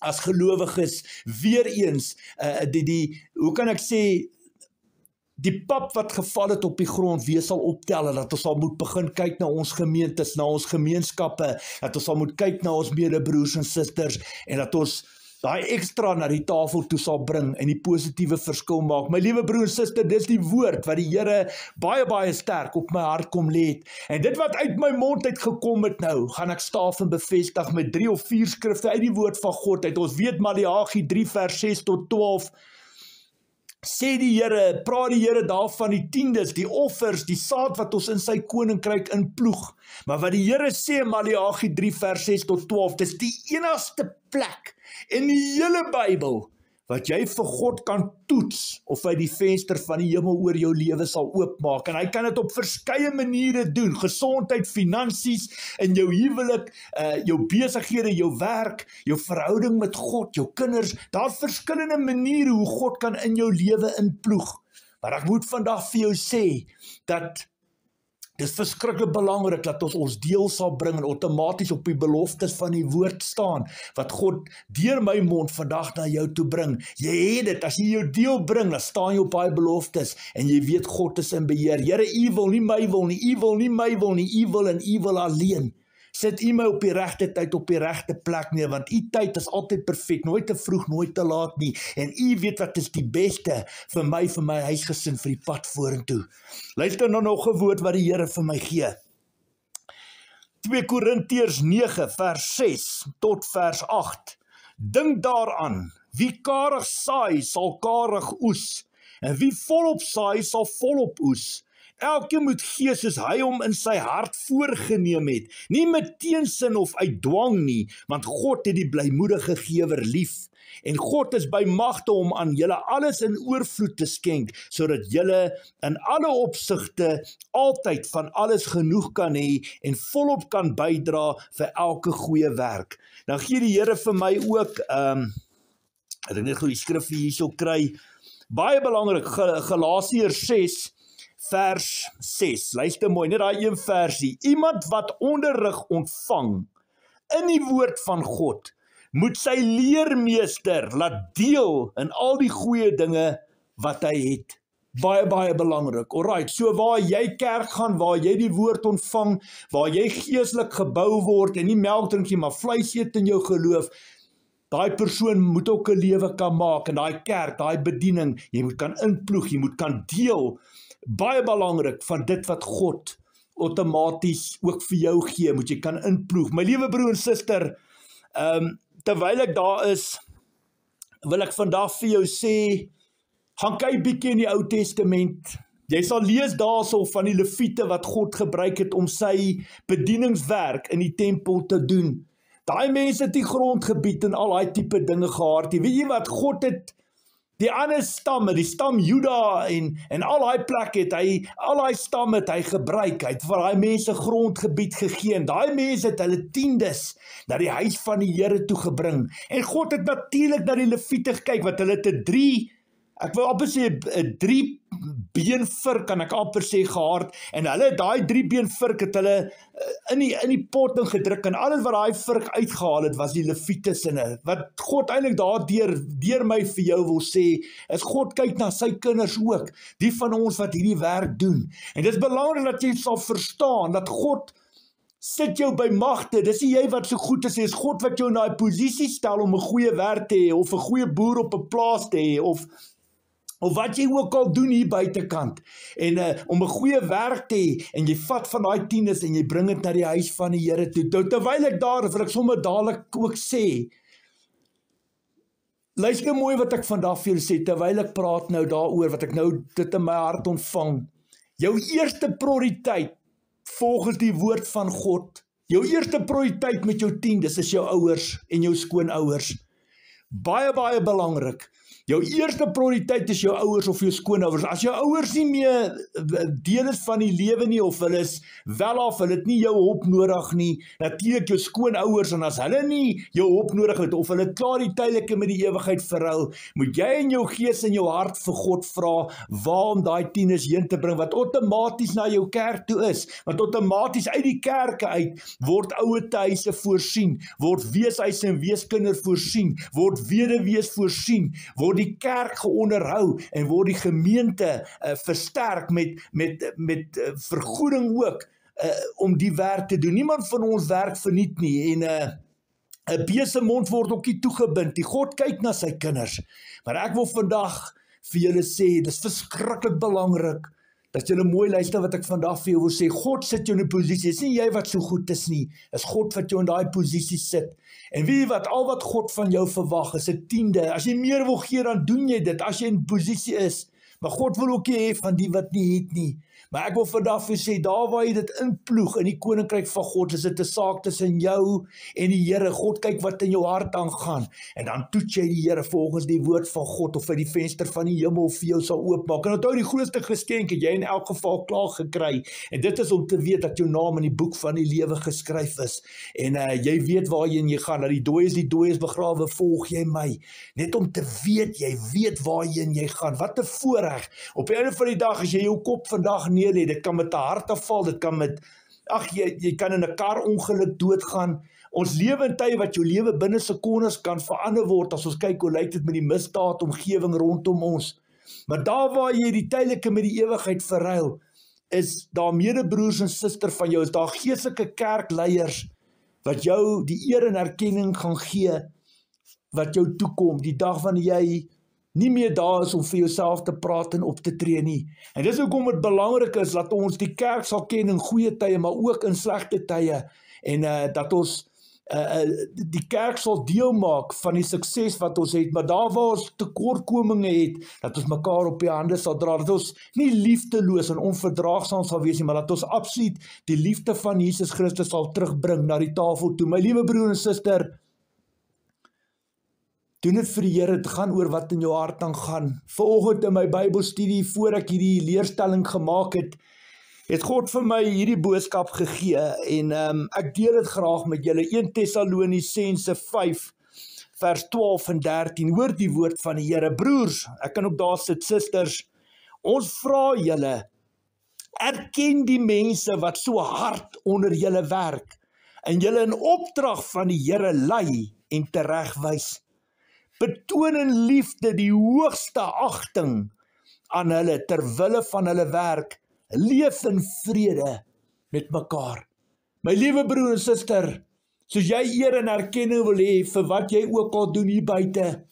as gelowiges, weer eens, hoe kan ek sê, die pap wat geval het op die grond, wie sal optel, en dat ons sal moet begin kyk na ons gemeentes, na ons gemeenskappe, dat ons sal moet kyk na ons medebroers en susters, en dat ons daai ekstra na die tafel toe sal bring en die positiewe verskil maak. My liewe broer en suster, dis die woord wat die Here baie sterk op my hart kom lê het. En dit wat uit my mond uit gekom het nou, gaan ek staaf en bevestig met 3 of 4 skrifte uit die woord van God uit. Ons weet Maleagi 3 vers 6 tot 12, sê die Here, praat die Here daarvan die tiendes, die offers, die saad wat ons in sy koninkryk inploeg. Maar wat die Here sê in Maleagi 3 vers 6 tot 12, dis die enigste plek in die hele Bybel wat jy vir God kan toets of hy die venster van die hemel oor jou lewe sal oopmaak. En hy kan dit op verskeie maniere doen, gesondheid, finansies, in jou huwelik, jou besighede, jou werk, jou verhouding met God, jou kinders, daar verskillende maniere hoe God kan in jou lewe inploeg. Maar ek moet vandag vir jou sê, dat dit is verskriklik belangrik dat ons deel sal bring en outomaties op die beloftes van die woord staan, wat God deur my mond vandag na jou toe bring. Jy het dit, as jy jou deel bring, dan staan jy op baie beloftes, en jy weet God is in beheer. Here, U wil nie my wil nie, U wil nie my wil nie, U wil en U wil alleen. Sit U my op die regte tyd, op die regte plek neer, want U tyd is altyd perfek, nooit te vroeg, nooit te laat nie, en U weet wat is die beste vir my huisgesin, vir die pad vorentoe. Luister nou nog 'n woord wat die Here vir my gee. 2 Korintiërs 9 vers 6 tot vers 8. Dink daaraan, wie karig saai, sal karig oes, en wie volop saai, sal volop oes. Elkeen moet gee soos hy hom in sy hart voorgenem het, nie met teensin of uit dwang nie, want God het die blymoedige gewer lief. En God is by magte om aan julle alles in oorvloed te skenk, sodat julle in alle opsigte altyd van alles genoeg kan hê en volop kan bydra vir elke goeie werk. Dan gee die Here vir my ook, ek net gou die skrif hierso kry, baie belangrik, Galasiërs 6, vers 6, luister mooi, net daai een versie, iemand wat onderrig ontvang in die woord van God, moet sy leermeester laat deel in al die goeie dinge wat hy het. Baie belangrik, alright, so waar jy kerk gaan, waar jy die woord ontvang, waar jy geestelik gebou word, en nie melk drink nie, maar vleis eet in jou geloof, daai persoon moet ook 'n lewe kan maak, en daai kerk, daai bediening, jy moet kan inploeg, jy moet kan deel, baie belangrik, van dit wat God outomaties ook vir jou gee, moet jy kan inploeg. My liewe broer en suster, terwyl ek daar is, wil ek vandag vir jou sê, gaan kyk bietjie in die Ou Testament. Jy sal lees daarso van die Lewiete wat God gebruik het om sy bedieningswerk in die tempel te doen. Daai mense het die grondgebied en al daai tipe dinge gehad. Weet jy wat, God het die ander stamme, die stam Juda en al daai plek het hy, al daai stam het hy gebruik, hy het vir daai mense grondgebied gegee, en daai mense het hulle tiendes na die huis van die Here toe gebring, en God het natuurlik na die Lewiete gekyk, wat hulle te 3, ek wil amper sê 'n 3 been vurk, kan ek amper sê gehard, en hulle daai 3 been vurk het hulle in die pot ingedruk, en alles wat daai vurk uitgehaal het, was die Lewiete sinne. Wat God eintlik deur my vir jou wil sê, is God kyk na sy kinders ook, die van ons wat hierdie werk doen. En dit is belangrik dat jy sal verstaan, dat God sit jou by magte, dis nie jy wat so goed is God wat jou in daai posisie stel om 'n goeie werk te hê, of 'n goeie boer op 'n plaas te hê, of wat jy ook al doen hier buitekant, en om 'n goeie werk te hê, en jy vat van daai tiendes, en jy bring dit na die huis van die Here toe. Terwyl ek daar is, wil ek sommer dadelik ook sê, Luister mooi wat ek vandag vir julle sê, terwyl ek praat nou daaroor, wat ek nou dit in my hart ontvang. Jou eerste prioriteit, volgens die woord van God, jou eerste prioriteit met jou tiendes is jou ouers en jou skoonouers. Baie, baie belangrik. Jou eerste prioriteit is jou ouers of jou skoonouers. As jou ouers nie meer deel is van die lewe nie, of hulle is wel af, hulle het nie jou hulp nodig nie, natuurlik jou skoonouers, en as hulle nie jou hulp nodig het, of hulle klaar die tydelike met die ewigheid verruil, moet jy in jou gees en jou hart vir God vra, waar om daai tieners heen te bring, wat outomaties na jou kerk toe is, want outomaties uit die kerke uit, word ouertehuise voorsien, word weeshuise en weeskinder voorsien, word weduwees voorsien, word die kerk geonderhou en word die gemeente versterk met vergoeding ook om die werk te doen. Niemand van ons werk verniet nie en 'n beeste mond word ook nie toegebind. Die God kyk na sy kinders. Maar ek wil vandag vir julle sê, dit is verskriklik belangrik dat julle mooi luister wat ek vandag vir jou wil sê. God sit jou in 'n posisie. Dis nie jy wat so goed is nie. Dis God wat jou in daai posisie sit. En weet jy wat, al wat God van jou verwag is 'n tiende. As jy meer wil gee, dan doen jy dit, as jy in posisie is. Maar God wil ook hê van die wat nie het nie. Maar ek wil vandag vir sê, daar waar jy dit inploeg in die koninkryk van God, is dit 'n saak tussen jou en die Here. God kyk wat in jou hart aangaan. En dan toets jy die Here volgens die woord van God, of hy die venster van die hemel vir jou sal oopmaak. En onthou, die grootste geskenk het jy in elk geval klaar gekry. En dit is om te weet dat jou naam in die boek van die lewe geskryf is. En jy weet waarheen jy gaan. Dat die dooies begrawe, volg jy my. Net om te weet, jy weet waarheen jy gaan. Wat 'n voorreg. Op die einde van die dag, as jy jou kop vandag neerlê, dit kan met 'n hartaanval, dit kan met, jy kan in 'n karongeluk doodgaan. Ons lewe in tye wat jou lewe binne sekondes kan verander word, as ons kyk hoe lyk dit met die misdaad omgewing rondom ons. Maar daar waar jy die tydelike met die ewigheid verruil, is daar medebroers en susters van jou, is daar geestelike kerkleiers, wat jou die eer en erkenning gaan gee, wat jou toekom, die dag wanneer jy nie meer daar is om vir jouself te praat en op te tree nie. En dis hoekom dit belangrik is, dat ons die kerk sal ken in goeie tye, maar ook in slegte tye, en dat ons die kerk sal deel maak van die sukses wat ons het, maar daar waar ons tekortkominge het, dat ons mekaar op die hande sal dra, dat ons nie liefdeloos en onverdraagsaam sal wees nie, maar dat ons absoluut die liefde van Jesus Christus sal terugbring na die tafel toe. My liewe broer en suster, doen dit vir die Here, dit gaan oor wat in jou hart aangaan. Vanoggend in my Bybelstudie, voor ek hierdie leerstelling gemaak het God vir my hierdie boodskap gegee, en ek deel dit graag met julle. 1 Tessalonisense 5, vers 12 en 13, hoor die woord van die Here. Broers, ek kan ook daar sit, susters, ons vra julle, erken die mense wat so hard onder julle werk, en julle in opdrag van die Here lei en teregwys. Betoon in liefde die hoogste agting aan hulle terwille van hulle werk. Leef in vrede met mekaar. My liewe broer en suster, soos jy eer en erkenning wil hê vir wat jy ook al doen hier buite,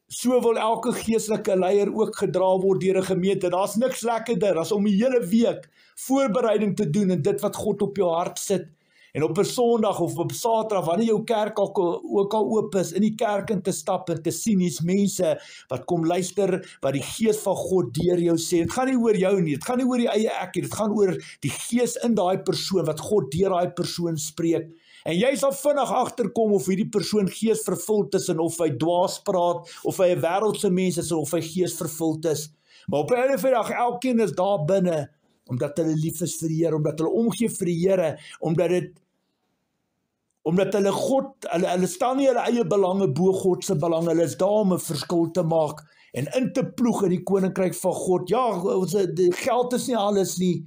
so wil elke geestelike leier ook gedra word deur 'n gemeente. Daar's niks lekkerder as om die hele week voorbereiding te doen en dit wat God op jou hart sit. En op 'n Sondag of op Saterdag, wanneer jou kerk ook al oop is, in die kerk in te stap en te sien, hier's mense wat kom luister, wat die gees van God deur jou sê. Dit gaan nie oor jou nie, dit gaan nie oor die eie ek nie, dit gaan oor die gees in daai persoon, wat God deur daai persoon spreek. En jy sal vinnig agterkom of hierdie persoon gees vervuld is, en of hy dwaas praat, of hy 'n wêreldse mens is, of hy gees vervuld is. Maar op 'n einde van die dag, elkeen is daar binne, omdat hulle lief is vir die Here, omdat hulle omgee vir die Here, omdat hulle God, hulle stel nie hulle eie belange bo God se belange, hulle is daar om 'n verskil te maak, en in te ploeg in die koninkryk van God. Ja, geld is nie alles nie,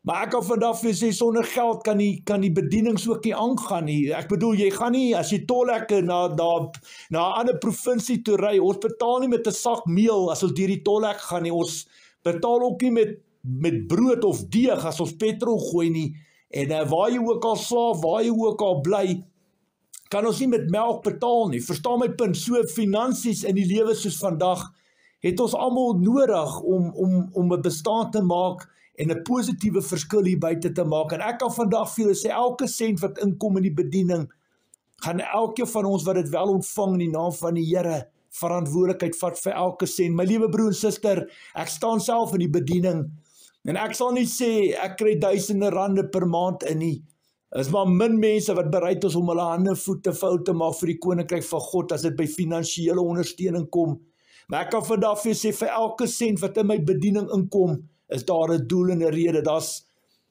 maar ek kan vandag vir sê, sonder geld kan die bedienings ook nie aangaan nie. Ek bedoel, jy gaan nie, as jy tolhekke na 'n ander provinsie toe ry, ons betaal nie met 'n sak meel as ons deur die tolhek gaan nie, ons betaal ook nie met brood of deeg as ons petrol gooi nie. En waar jy ook al slaap, waar jy ook al bly, kan ons nie met melk betaal nie. Verstaan my punt? So finansies in die lewe soos vandag, het ons almal nodig om 'n bestaan te maak en 'n positiewe verskil hier buite te maak. En ek kan vandag vir julle sê, elke sent wat inkom in die bediening, gaan elke van ons wat dit wel ontvang in die naam van die Here, verantwoordelikheid vat vir elke sent. My liewe broer en suster, ek staan self in die bediening, en ek sal nie sê, ek kry duisende rande per maand in nie. Is maar min mense wat bereid is om hulle hande voete vuil te maak vir die koninkryk van God, as dit by finansiële ondersteuning kom. Maar ek kan vandag vir jou sê, vir elke sent wat in my bediening inkom, is daar 'n doel en 'n rede. Daar's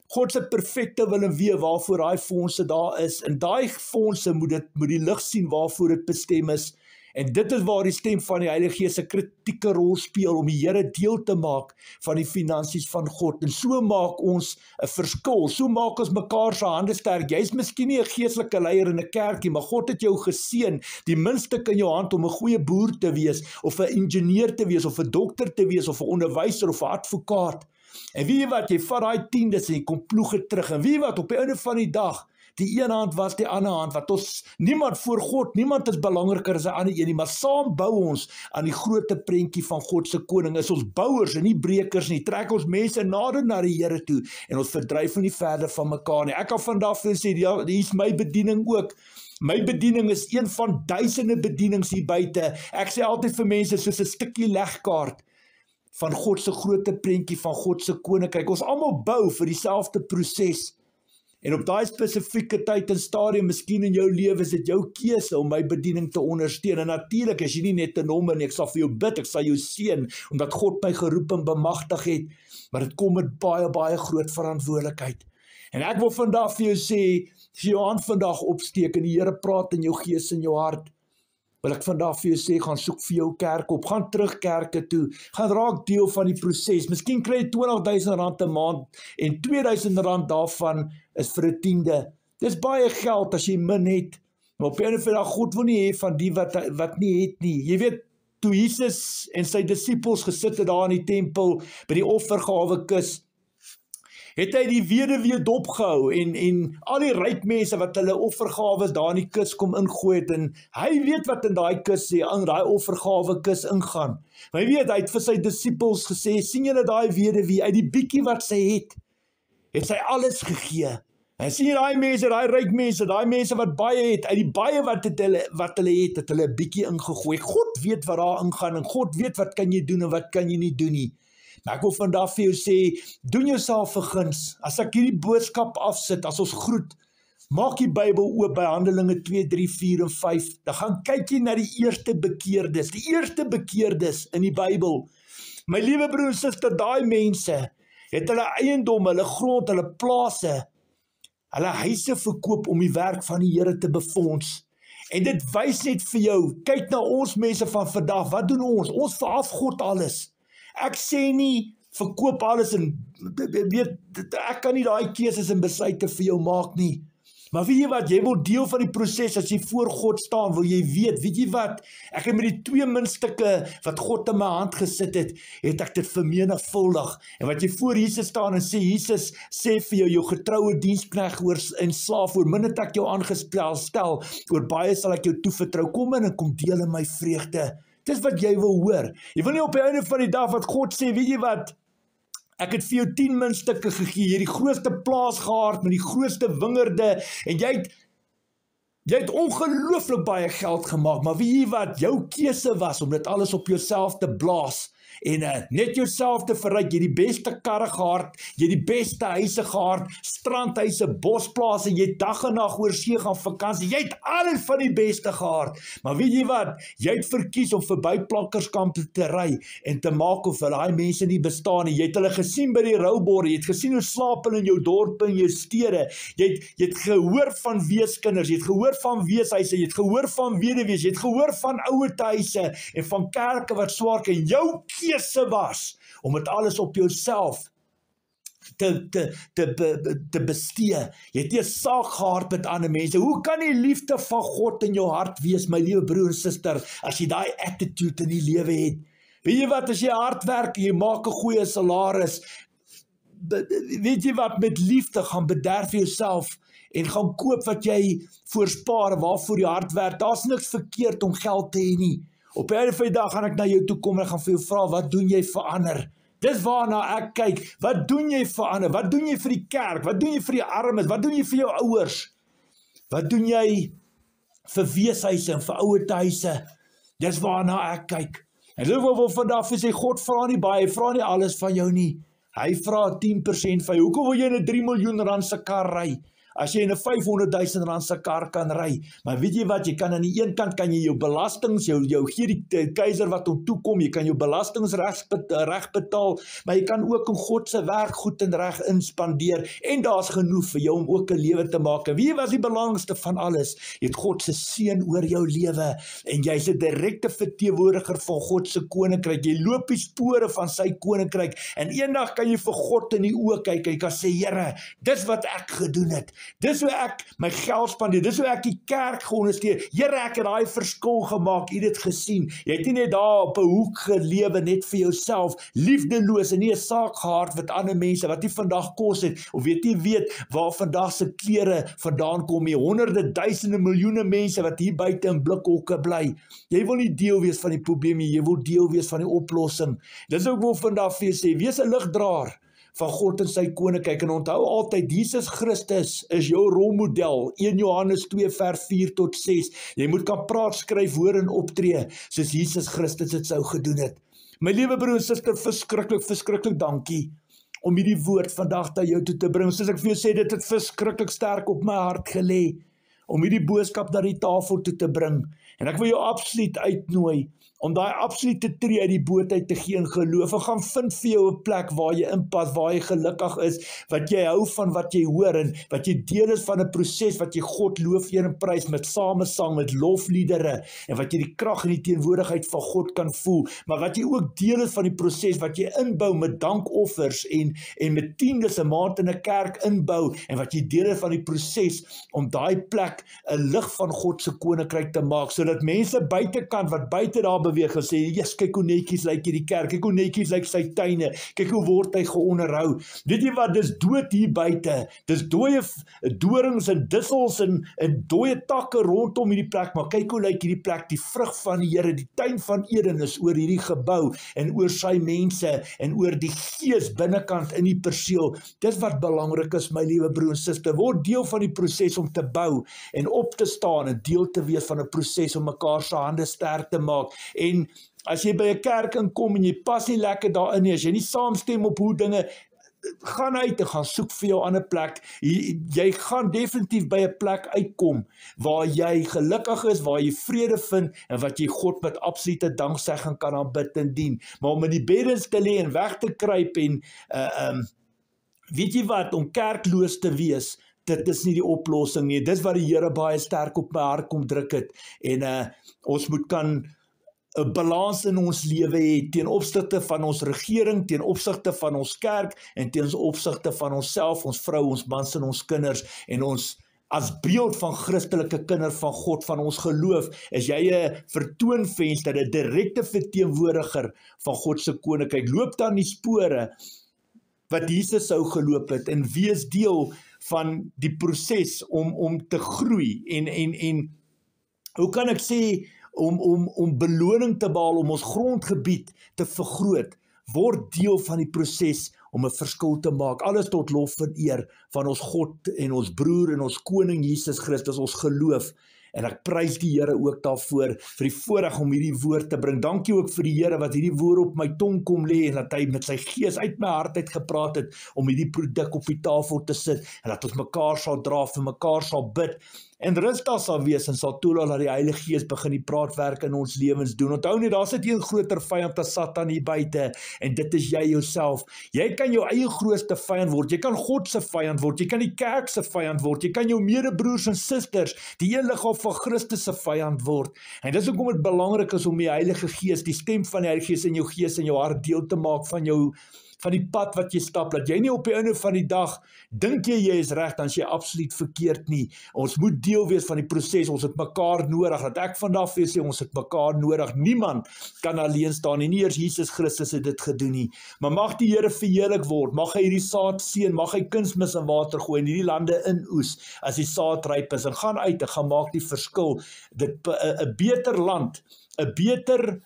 God se perfekte wil en wee waarvoor daai fondse daar is, en daai fondse moet die lig sien waarvoor dit bestem is. En dit is waar die stem van die Heilige Gees 'n kritieke rol speel om die Here deel te maak van die finansies van God. En so maak ons 'n verskil. So maak ons mekaar se hande sterk. Jy's miskien nie 'n geestelike leier in 'n kerkie, maar God het jou geseën, die minste in jou hand om 'n goeie boer te wees, of 'n ingenieur te wees, of 'n dokter te wees, of 'n onderwyser, of 'n advokaat. En weet jy wat, jy vat daai tiendes en jy kom ploeg het terug. En weet jy wat, op die einde van die dag, die een hand was die ander hand, wat ons, niemand voor God, niemand is belangriker as die ander een nie, maar saam bou ons aan die grote prentjie van God se koning. Is ons bouers en nie brekers nie, trek ons mense nader na die Here toe, en ons verdryf nie verder van mekaar nie. Ek kan vandag vir sê, ja, hier is my bediening ook. My bediening is een van duisende bedienings hier buite. Ek sê altyd vir mense, soos 'n stukkie legkaart van God se grote prentjie van God se koninkryk. Ons almal bou vir dieselfde proses. En op daai spesifieke tyd en stadium, miskien in jou lewe, is dit jou keuse om my bediening te ondersteun. En natuurlik is jy nie net 'n nommer nie, ek sal vir jou bid, ek sal jou seën, omdat God my geroep en bemagtig het, maar dit kom met baie, baie groot verantwoordelikheid. En ek wil vandag vir jou sê, as jy jou hand vandag opsteek en die Here praat in jou gees en jou hart, wil ek vandag vir jou sê, gaan soek vir jou kerk op, gaan terug kerke toe, gaan raak deel van die proses. Miskien kry jy R20,000 'n maand, en R2,000 daarvan is vir 'n tiende. Dis baie geld as jy min het, maar op 'n of ander dag, God wil nie hê van die wat nie het nie. Jy weet, toe Jesus en sy disippels gesit het daar in die tempel, by die offergawekus, het hy die weduwee dopgehou, en al die ryk mense wat hulle offergawes daar in die kus kom ingooi het, en hy weet wat in daai kus sê, aan daai offergawekus ingaan. Maar hy weet, hy het vir sy disippels gesê, sien julle daai weduwee, uit die bietjie wat sy het sy alles gegee. En sien jy daai mense, daai ryk mense, daai mense wat baie het, uit die baie wat hulle het hulle 'n bietjie ingegooi. God weet wat daar ingaan, en God weet wat kan jy doen en wat kan jy nie doen nie. Maar ek wil vandag vir jou sê, doen jouself 'n guns. As ek hierdie boodskap afsit, as ons groet, maak die Bybel oop by Handelinge 2, 3, 4 en 5. Dan gaan kyk jy na die eerste bekeerdes. Die eerste bekeerdes in die Bybel. My liewe broer en suster, daai mense het hulle eiendom, hulle grond, hulle plase, hulle huise verkoop om die werk van die Here te befonds. En dit wys net vir jou, kyk na ons mense van vandag, wat doen ons? Ons verafgod alles. Ek sê nie, verkoop alles en weet, ek kan nie daai keuses en besluite vir jou maak nie. Maar weet jy wat, jy wil deel van die proses, as jy voor God staan, wil jy weet jy wat, ek het met die 2 muntstukke wat God in my hand gesit het ek dit vermenigvuldig. En wat jy voor Jesus staan en sê, Jesus sê vir jou getroue diensknegt en slaaf, oor min het ek jou aangestel, oor baie sal ek jou toevertrou, kom in en kom deel in my vreugde. Dis wat jy wil hoor. Jy wil nie op die einde van die dag wat God sê, weet jy wat, ek het vir jou 10 muntstukke gegee, jy het die grootste plaas gehad, met die grootste wingerde, en jy het ongelooflik baie geld gemaak, maar weet jy wat, jou keuse was om dit alles op jouself te blaas, en net jouself te verryk, jy het die beste karre gehad, jy het die beste huise gehad, strandhuise, bosplase, jy het dag en nag oor see gaan vakansie, jy het alles van die beste gehad, maar weet jy wat, jy het verkies om verby plakkerskampe te ry, en te maak of daai mense nie bestaan nie, jy het hulle gesien by die rouborde, jy het gesien hoe slaap hulle in jou dorpe en jou stede, jy het gehoor van weeskinders, jy het gehoor van weeshuise, jy het gehoor van weduwees, jy het gehoor van ouerhuise, en van kerke wat swaar, en jou keuse was om dit alles op jouself te bestee. Jy het nie 'n saak gehad met ander mense. Hoe kan die liefde van God in jou hart wees, my liewe broer en suster, as jy daai attitude in die lewe het? Weet jy wat, as jy hard werk en jy maak 'n goeie salaris, weet jy wat, met liefde gaan bederf jouself en gaan koop wat jy voorspaar, waarvoor jy hard werk. Daar's niks verkeerd om geld te hê nie. Op die einde van die dag gaan ek na jou toe kom en ek gaan vir jou vra, wat doen jy vir ander? Dis waarna ek kyk, wat doen jy vir ander? Wat doen jy vir die kerk? Wat doen jy vir die armes? Wat doen jy vir jou ouers? Wat doen jy vir weeshuise en vir ouerhuise. Dis waarna ek kyk. En dit wil vandag vir sê, God vra nie baie, hy vra nie alles van jou nie. Hy vra 10% van jou. Hoekom wil jy in 'n 3 miljoen rand se kar ry? As jy in 'n 500.000 rand se kar kan ry. Maar weet jy wat, jy kan aan die een kant kan jy jou belastings, jou gee die keiser wat hom toekom, jy kan jou belastings reg betaal, maar jy kan ook in God se werk goed en reg inspandeer, en daar's genoeg vir jou om ook 'n lewe te maak. En wie was die belangrikste van alles? Jy het God se seën oor jou lewe, en jy's 'n direkte verteenwoordiger van God se koninkryk. Jy loop die spore van sy koninkryk, en eendag kan jy vir God in die oë kyk en jy kan sê, Here, dis wat ek gedoen het. Dis hoe ek my geld spandeer, dis hoe ek die kerk geondersteun. Here, ek het daai verskil gemaak, jy het dit gesien. Jy het nie net daar op 'n hoek gelewe net vir jouself, liefdeloos en nie 'n saak gehad met ander mense wat nie vandag kos het, of weet waar vandag se klere vandaan kom nie. Honderde, duisende, miljoene mense wat hier buite in blikhokke bly. Jy wil nie deel wees van die probleem nie, jy wil deel wees van die oplossing. Dis ook wil vandag vir jou sê, wees 'n ligdraer van God en sy koninkryk, en onthou altyd, Jesus Christus is jou rolmodel, 1 Johannes 2 vers 4 tot 6, jy moet kan praat, skryf, hoor en optree, soos Jesus Christus het sou gedoen het. My liewe broer en suster, verskriklik dankie, om hierdie woord vandag na jou toe te bring, soos ek vir jou sê, dit het verskriklik sterk op my hart gelê, om hierdie boodskap na die tafel toe te bring, en ek wil jou absoluut uitnooi, om daai absolute tree uit die boot uit te gee in geloof, en gaan vind vir jou 'n plek waar jy inpas, waar jy gelukkig is, wat jy hou van wat jy hoor, en wat jy deel is van 'n proses, wat jy God loof, eer en prys, met samesang, met lofliedere, en wat jy die krag en die teenwoordigheid van God kan voel, maar wat jy ook deel is van die proses, wat jy inbou met dankoffers, en met tiendes 'n maand in 'n kerk inbou, en wat jy deel is van die proses, om daai plek 'n lig van God se koninkryk te maak, sodat mense buitekant, wat buite daar beweeg, en sê, yes, kyk hoe netjies lyk hierdie kerk, kyk hoe netjies lyk sy tuine, kyk hoe word hy geonderhou. Weet jy wat, dis dood hier buite, dis dooie dorings en dissels en dooie takke rondom hierdie plek, maar kyk hoe lyk hierdie plek, die vrug van die Here, die tuin van Eden is oor hierdie gebou, en oor sy mense, en oor die gees binnekant in die perseel. Dis wat belangrik is, my liewe broer en suster, word deel van die proses om te bou, en op te staan, en deel te wees van 'n proses om mekaar se hande sterk te maak. En as jy by 'n kerk inkom en jy pas nie lekker daarin nie, as jy nie saamstem op hoe dinge, gaan uit en gaan soek vir jou ander plek. Jy gaan definitief by 'n plek uitkom waar jy gelukkig is, waar jy vrede vind, en wat jy God met absolute danksegging kan aanbid en dien. Maar om in die beddens te lê en weg te kruip en weet jy wat, om kerkloos te wees, dit is nie die oplossing nie. Dis wat die Here baie sterk op my hart kom druk het. En ons moet kan 'n balans in ons lewe hê, teen opsigte van ons regering, teen opsigte van ons kerk, en teen opsigte van onsself, ons vrou, ons mans en ons kinders, en ons as beeld van Christelike kinder van God, van ons geloof, is jy 'n vertoonvenster, 'n direkte verteenwoordiger van God se koninkryk. Loop dan die spore wat Jesus sou geloop het, en wees deel van die proses om te groei, en hoe kan ek sê, om beloning te behaal, om ons grondgebied te vergroot, word deel van die proses om 'n verskil te maak, alles tot lof en eer van ons God en ons broer en ons koning Jesus Christus, ons geloof. En ek prys die Here ook daarvoor, vir die voorreg om hierdie woord te bring. Dankie ook vir die Here wat hierdie woord op my tong kom lê, en dat hy met sy gees uit my hart uit gepraat het, om hierdie produk op die tafel te sit, en dat ons mekaar sal dra, vir mekaar sal bid, en rus daar sal wees, en sal toelaat dat die Heilige Gees begin die praatwerk in ons lewens doen. Onthou net, daar sit een groter vyand as Satan hier buite, en dit is jy jouself. Jy kan jou eie grootste vyand word, jy kan God se vyand word, jy kan die kerk se vyand word, jy kan jou medebroers en susters, die een liggaam van Christus se vyand word. En dis hoekom dit belangrik is om die Heilige Gees, die stem van die Heilige Gees in jou gees en jou hart deel te maak van die pad wat jy stap, dat jy nie op die einde van die dag dink jy is reg, dan is jy absoluut verkeerd nie. Ons moet deel wees van die proses, ons het mekaar nodig, dat ek vandag vir sê, ons het mekaar nodig, niemand kan alleen staan, en nie eers Jesus Christus het dit gedoen nie, maar mag die Here verheerlik word, mag hy hierdie saad seën, mag hy kunsmis in water gooi, en hierdie lande inoes, as die saad ryp is, en gaan uit, en gaan maak die verskil, 'n beter land, 'n beter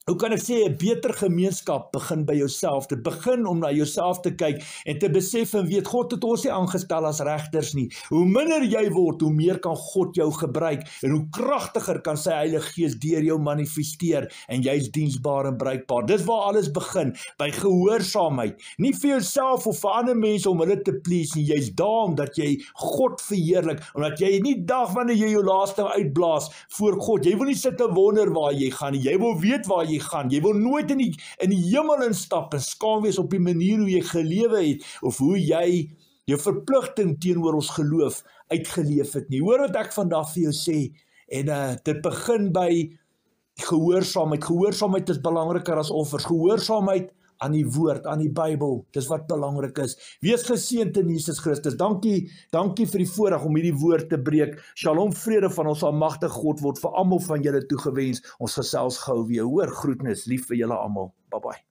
Hoe kan ek sê, 'n beter gemeenskap begin by jouself. Dit begin om na jouself te kyk en te besef en weet, God het ons nie aangestel as regters nie. Hoe minder jy word, hoe meer kan God jou gebruik en hoe kragtiger kan sy Heilige Gees deur jou manifesteer en jy's diensbaar en bruikbaar. Dis waar alles begin, by gehoorsaamheid. Nie vir jouself of vir ander mense om hulle te please nie. Jy's daar omdat jy God verheerlik, omdat jy nie dag wanneer jy jou laaste uitblaas voor God. Jy wil nie sit en wonder waar jy gaan nie. Jy wil weet waar jy gaan. Jy wil nooit in die hemel instap en skaam wees op die manier hoe jy gelewe het of hoe jy jou verpligting teenoor ons geloof uitgeleef het nie. Hoor wat ek vandag vir jou sê, en dit begin by gehoorsaamheid. Gehoorsaamheid is belangriker as offers. Gehoorsaamheid aan die woord, aan die Bybel. Dis wat belangrik is. Wees geseënd in Jesus Christus. Dankie vir die voorreg om hierdie woord te breek. Shalom, vrede van ons almagtige God word vir almal van julle toegewens. Ons gesels gou weer. Hoor, groetnis, lief vir julle almal. Bye bye.